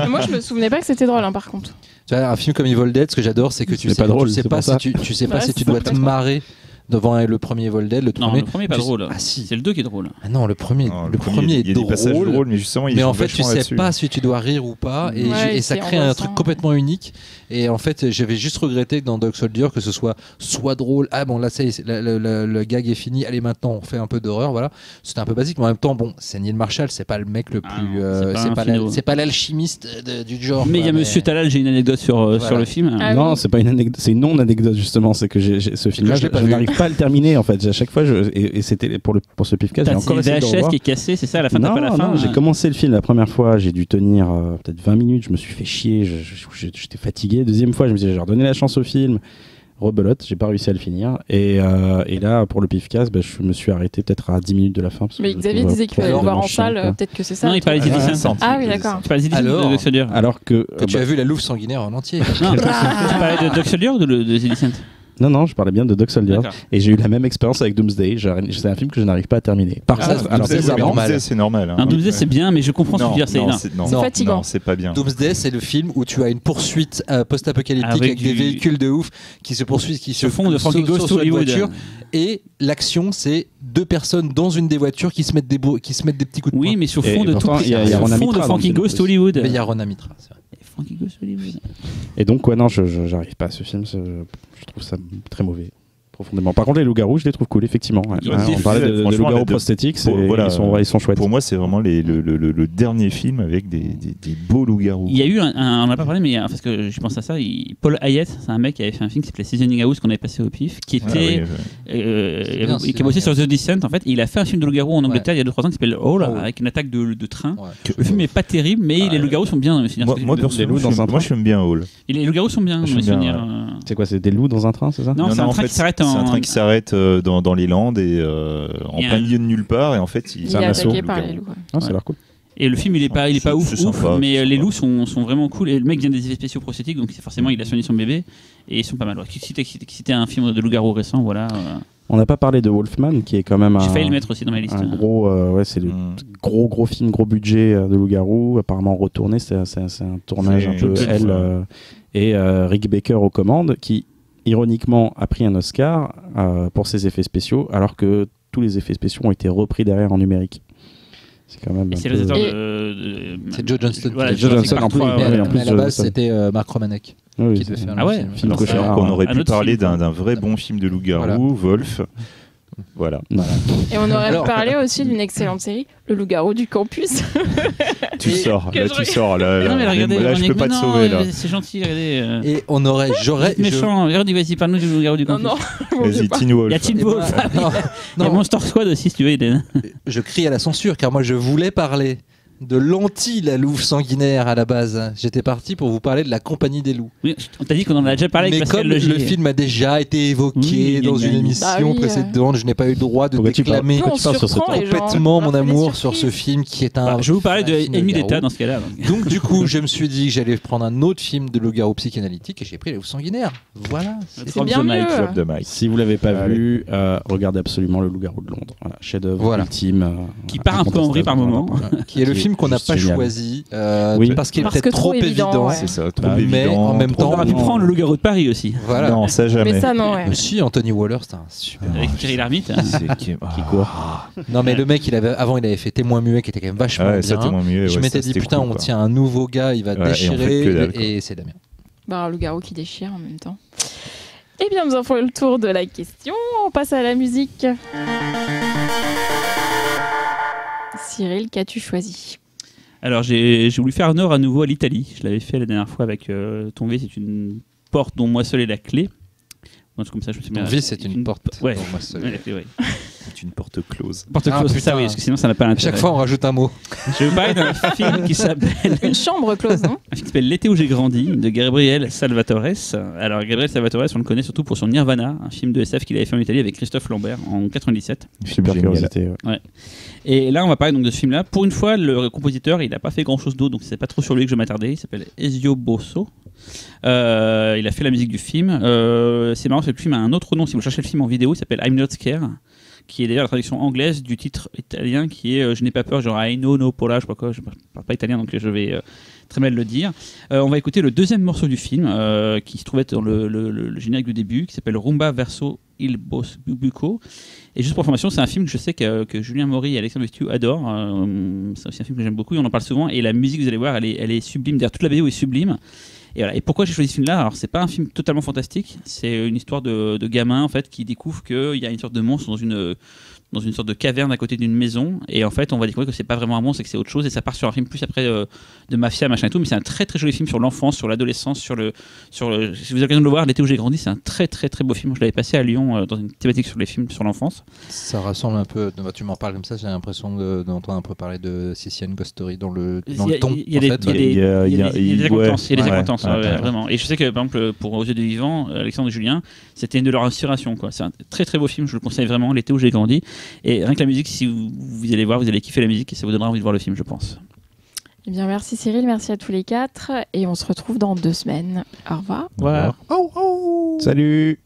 Moi, je me souvenais pas que c'était drôle, par contre. Tu vois, un film comme Evil Dead, ce que j'adore, c'est que tu sais pas si tu dois te marrer devant le premier Evil Dead, le premier est pas drôle. Ah si, c'est le 2 qui est drôle. Ah non, le premier est drôle. Il y a des passages drôles, mais justement, mais en fait, tu sais pas si tu dois rire ou pas, et ça crée un truc complètement unique. Et en fait, j'avais juste regretté que dans Dog Soldier que ce soit drôle. Ah bon, là, le gag est fini. Allez, maintenant, on fait un peu d'horreur. Voilà, c'était un peu basique, mais en même temps, bon, c'est Neil Marshall, c'est pas le mec le plus, c'est pas l'alchimiste du genre. Mais il y a Monsieur Talal, j'ai une anecdote sur le film. Non, c'est pas une anecdote, c'est une non-anecdote justement. C'est que ce film-là, je n'arrive pas à le terminer en fait. À chaque fois, et c'était pour ce pifcast, j'ai encore essayé de VHS qui est cassé, c'est ça, à la fin t'as pas la fin. Non, j'ai commencé le film la première fois, j'ai dû tenir peut-être 20 minutes, je me suis fait chier, j'étais fatigué. Deuxième fois, je me disais, j'ai redonné la chance au film. Rebelote, j'ai pas réussi à le finir. Et là, pour le pifcast, je me suis arrêté peut-être à 10 minutes de la fin. Mais Xavier disait qu'il fallait le voir en salle, peut-être que c'est ça. Non, il parlait d'Eddie Descent. Ah oui, d'accord. Tu parlais d'Eddie Descent de Doug Sawyer. Alors que tu as vu la louve sanguinaire en entier. Non, tu parlais de Doug Sawyer ou de Eddie Descent? Non, je parlais bien de Dog Soldier. Et j'ai eu la même expérience avec Doomsday. C'est un film que je n'arrive pas à terminer. Par contre, c'est normal. Doomsday, c'est bien, mais je comprends ce que tu veux dire. C'est fatigant. Non, c'est pas bien. Doomsday, c'est le film où tu as une poursuite post-apocalyptique avec des véhicules de ouf qui se poursuivent, qui se font de Frankie Ghost sur une Hollywood. voiture. Et l'action, c'est deux personnes dans une des voitures qui se mettent des petits coups de poing. Oui, mais sur fond de tout. Il y a Frankie Ghost Hollywood. Mais il y a Rona Mitra. Frankie Ghost Hollywood. Et donc, non, j'arrive pas à ce film. Je trouve ça très mauvais. Profondément. Par contre, les loups-garous, je les trouve cool, effectivement. On parlait de loups-garous prosthétiques, ils sont chouettes. Pour moi, c'est vraiment le dernier film avec des beaux loups-garous. Il y a eu on n'a pas parlé, mais parce que je pense à ça, Paul Hayet, c'est un mec qui avait fait un film qui s'appelait Seasoning House qu'on avait passé au pif, qui était qui a bossé sur The Descent en fait. Il a fait un film de loups-garous en Angleterre il y a 2-3 ans qui s'appelle Hall avec une attaque de train. Le film est pas terrible, mais les loups-garous sont bien. Moi, j'aime bien Hall. Les loups-garous sont bien. C'est quoi, c'est des loups dans un train, c'est ça? Non, c'est un train qui s'arrête. C'est un train qui s'arrête dans les Landes et en plein milieu de nulle part, et en fait il est attaqué par les loups. Ça a l'air cool. Et le film il est pas ouf, mais les loups sont vraiment cool, et le mec vient des effets spéciaux prosthétiques, donc forcément il a soigné son bébé et ils sont pas mal. Si c'était un film de loup-garou récent, voilà. On n'a pas parlé de Wolfman, qui est quand même j'ai failli le mettre aussi dans ma liste. Un gros, c'est le gros film, gros budget de loup-garou, apparemment retourné, c'est un tournage un peu et Rick Baker aux commandes, qui ironiquement a pris un Oscar pour ses effets spéciaux, alors que tous les effets spéciaux ont été repris derrière en numérique. C'est quand même. Et un c'est peu- le réalisateur C'est Joe Johnston. Voilà, Joe Johnston, en plus, Park, Mais, ouais, à- en plus, mais à la base, ça- c'était Mark Romanek Oui, qui c'est- devait faire Ah le ouais, film. film Alors, cauchemar. Alors qu'on aurait un pu autre parler film, d'un vrai bon film de loup-garou, Voilà. Wolf. Voilà. Et on aurait Alors- parlé aussi d'une excellente série, Le loup-garou du campus. Tu Et- sors, que là, je tu sors. Là, Non, mais regardez, là, je peux pas te sauver. Là. C'est gentil, regardez. Et on aurait, j'aurais, Méchant, regardez, vas-y, parle-nous du loup-garou du Non, campus. non. Vas-y, Teen Il y a Wolf. Teen Eh ben, Wolf, non, il y a non, Monster Squad aussi, si tu veux. je crie à la censure car moi je voulais parler de l'anti la louve sanguinaire à la base. J'étais parti pour vous parler de la compagnie des loups. Oui, on t'a dit qu'on en a déjà parlé Mais avec comme Pascal le Logier. film a déjà été évoqué Oui, dans gna, une gna. émission Bah oui, précédente, je n'ai pas eu le droit de Pourquoi tu parles- déclamer Plus on tu parles sur ce surprend les gens. complètement mon On fait des amour sur ce surprises. film qui est un. Bah, je vais vous parler de un film Ennemi loup-garou. d'État dans ce cas-là. Donc du coup, je me suis dit que j'allais prendre un autre film de loup-garou psychanalytique et j'ai pris La louve sanguinaire. Voilà. C'est bien mieux. Drop the mic. Si vous l'avez pas Allez. vu, regardez absolument Le Loup-garou de Londres. Voilà, chef-d'œuvre Voilà. ultime. Qui part un peu en vrille par moment. Qui est le Qui est film qu'on n'a juste pas génial. choisi Oui. parce qu'il est Parce peut-être que trop trop évident, évident. ouais. C'est ça, trop Bah, mais évident. en même trop- temps, On aurait pu non. prendre le loup-garou de Paris aussi. Voilà. Non, ça jamais. Mais ça, non, ouais. Mais si, Anthony Waller, c'était un super. Avec Thierry Lhermitte. C'est qui court. Non, mais le mec, avant, il avait fait Témoin muet qui était quand même vachement Ah ouais, ça bien. témoin mieux. Je ouais, m'étais ça, dit, c'était putain, cool, on quoi. tient un nouveau gars, il va Ouais, et on fait déchirer, que dalle, quoi. et c'est Damien. Bah, un loup-garou qui déchire en même temps. Eh bien, nous avons fait le tour de la question. On passe à la musique. Cyril, qu'as-tu choisi? Alors j'ai voulu faire honneur à nouveau à l'Italie. Je l'avais fait la dernière fois avec Ton V, c'est une porte dont moi seul est la clé. Donc, comme ça, je me suis mis Ton à- vie, c'est une porte. Ouais. pour moi seul. Ouais, la clé, ouais. C'est une porte close. Porte Ah, close, c'est ça, putain. oui, parce que sinon ça n'a pas À l'intérêt. chaque fois, on rajoute un mot. Je vais vous parler d'un film qui s'appelle Une chambre close, non? un film qui s'appelle L'été où j'ai grandi de Gabriel Salvatores. Alors Gabriel Salvatores, on le connaît surtout pour son Nirvana, un film de SF qu'il avait fait en Italie avec Christophe Lambert en 97. Super Génial. curiosité. ouais. Et là, on va parler donc de ce film-là. Pour une fois, le compositeur, il n'a pas fait grand-chose d'autre, donc c'est pas trop sur lui que je m'attardais. Il s'appelle Ezio Bosso. Il a fait la musique du film. C'est marrant, c'est que le film a un autre nom. Si vous cherchez le film en vidéo, il s'appelle I'm Not Scared, qui est d'ailleurs la traduction anglaise du titre italien qui est Je n'ai pas peur, genre I know no pola, je sais pas quoi. Je parle pas italien, donc je vais très mal le dire. On va écouter le deuxième morceau du film qui se trouvait dans le générique du début, qui s'appelle Rumba verso il Buco. Et juste pour information, c'est un film que je sais que Julien Maury et Alexandre Lustiou adorent. C'est aussi un film que j'aime beaucoup, on en parle souvent. Et la musique, vous allez voir, elle est sublime. D'ailleurs, toute la vidéo est sublime. Et, voilà. Et pourquoi j'ai choisi ce film-là? Alors, c'est pas un film totalement fantastique. C'est une histoire de gamin en fait qui découvre qu'il y a une sorte de monstre dans une sorte de caverne à côté d'une maison. Et en fait, on va découvrir que c'est pas vraiment un monstre et que c'est autre chose. Et ça part sur un film plus après de mafia, machin et tout. Mais c'est un très très joli film sur l'enfance, sur l'adolescence, si vous avez l'occasion de le voir, L'été où j'ai grandi, c'est un très très très beau film. Je l'avais passé à Lyon dans une thématique sur les films sur l'enfance. Ça ressemble un peu. Tu m'en parles comme ça, j'ai l'impression d'entendre un peu parler de Sicilian Ghost Story dans le ton. Il y a des en fait. accointances, ouais, accointances, ouais, ouais. vraiment. Et je sais que par exemple pour Aux yeux des vivants, Alexandre et Julien, c'était une de leurs inspirations, quoi. C'est un très très beau film, je le conseille vraiment. L'été où j'ai grandi. Et rien que la musique, si vous allez voir, vous allez kiffer la musique et ça vous donnera envie de voir le film, je pense. Eh bien, merci Cyril, merci à tous les quatre. Et on se retrouve dans 2 semaines. Au revoir. Voilà. Salut.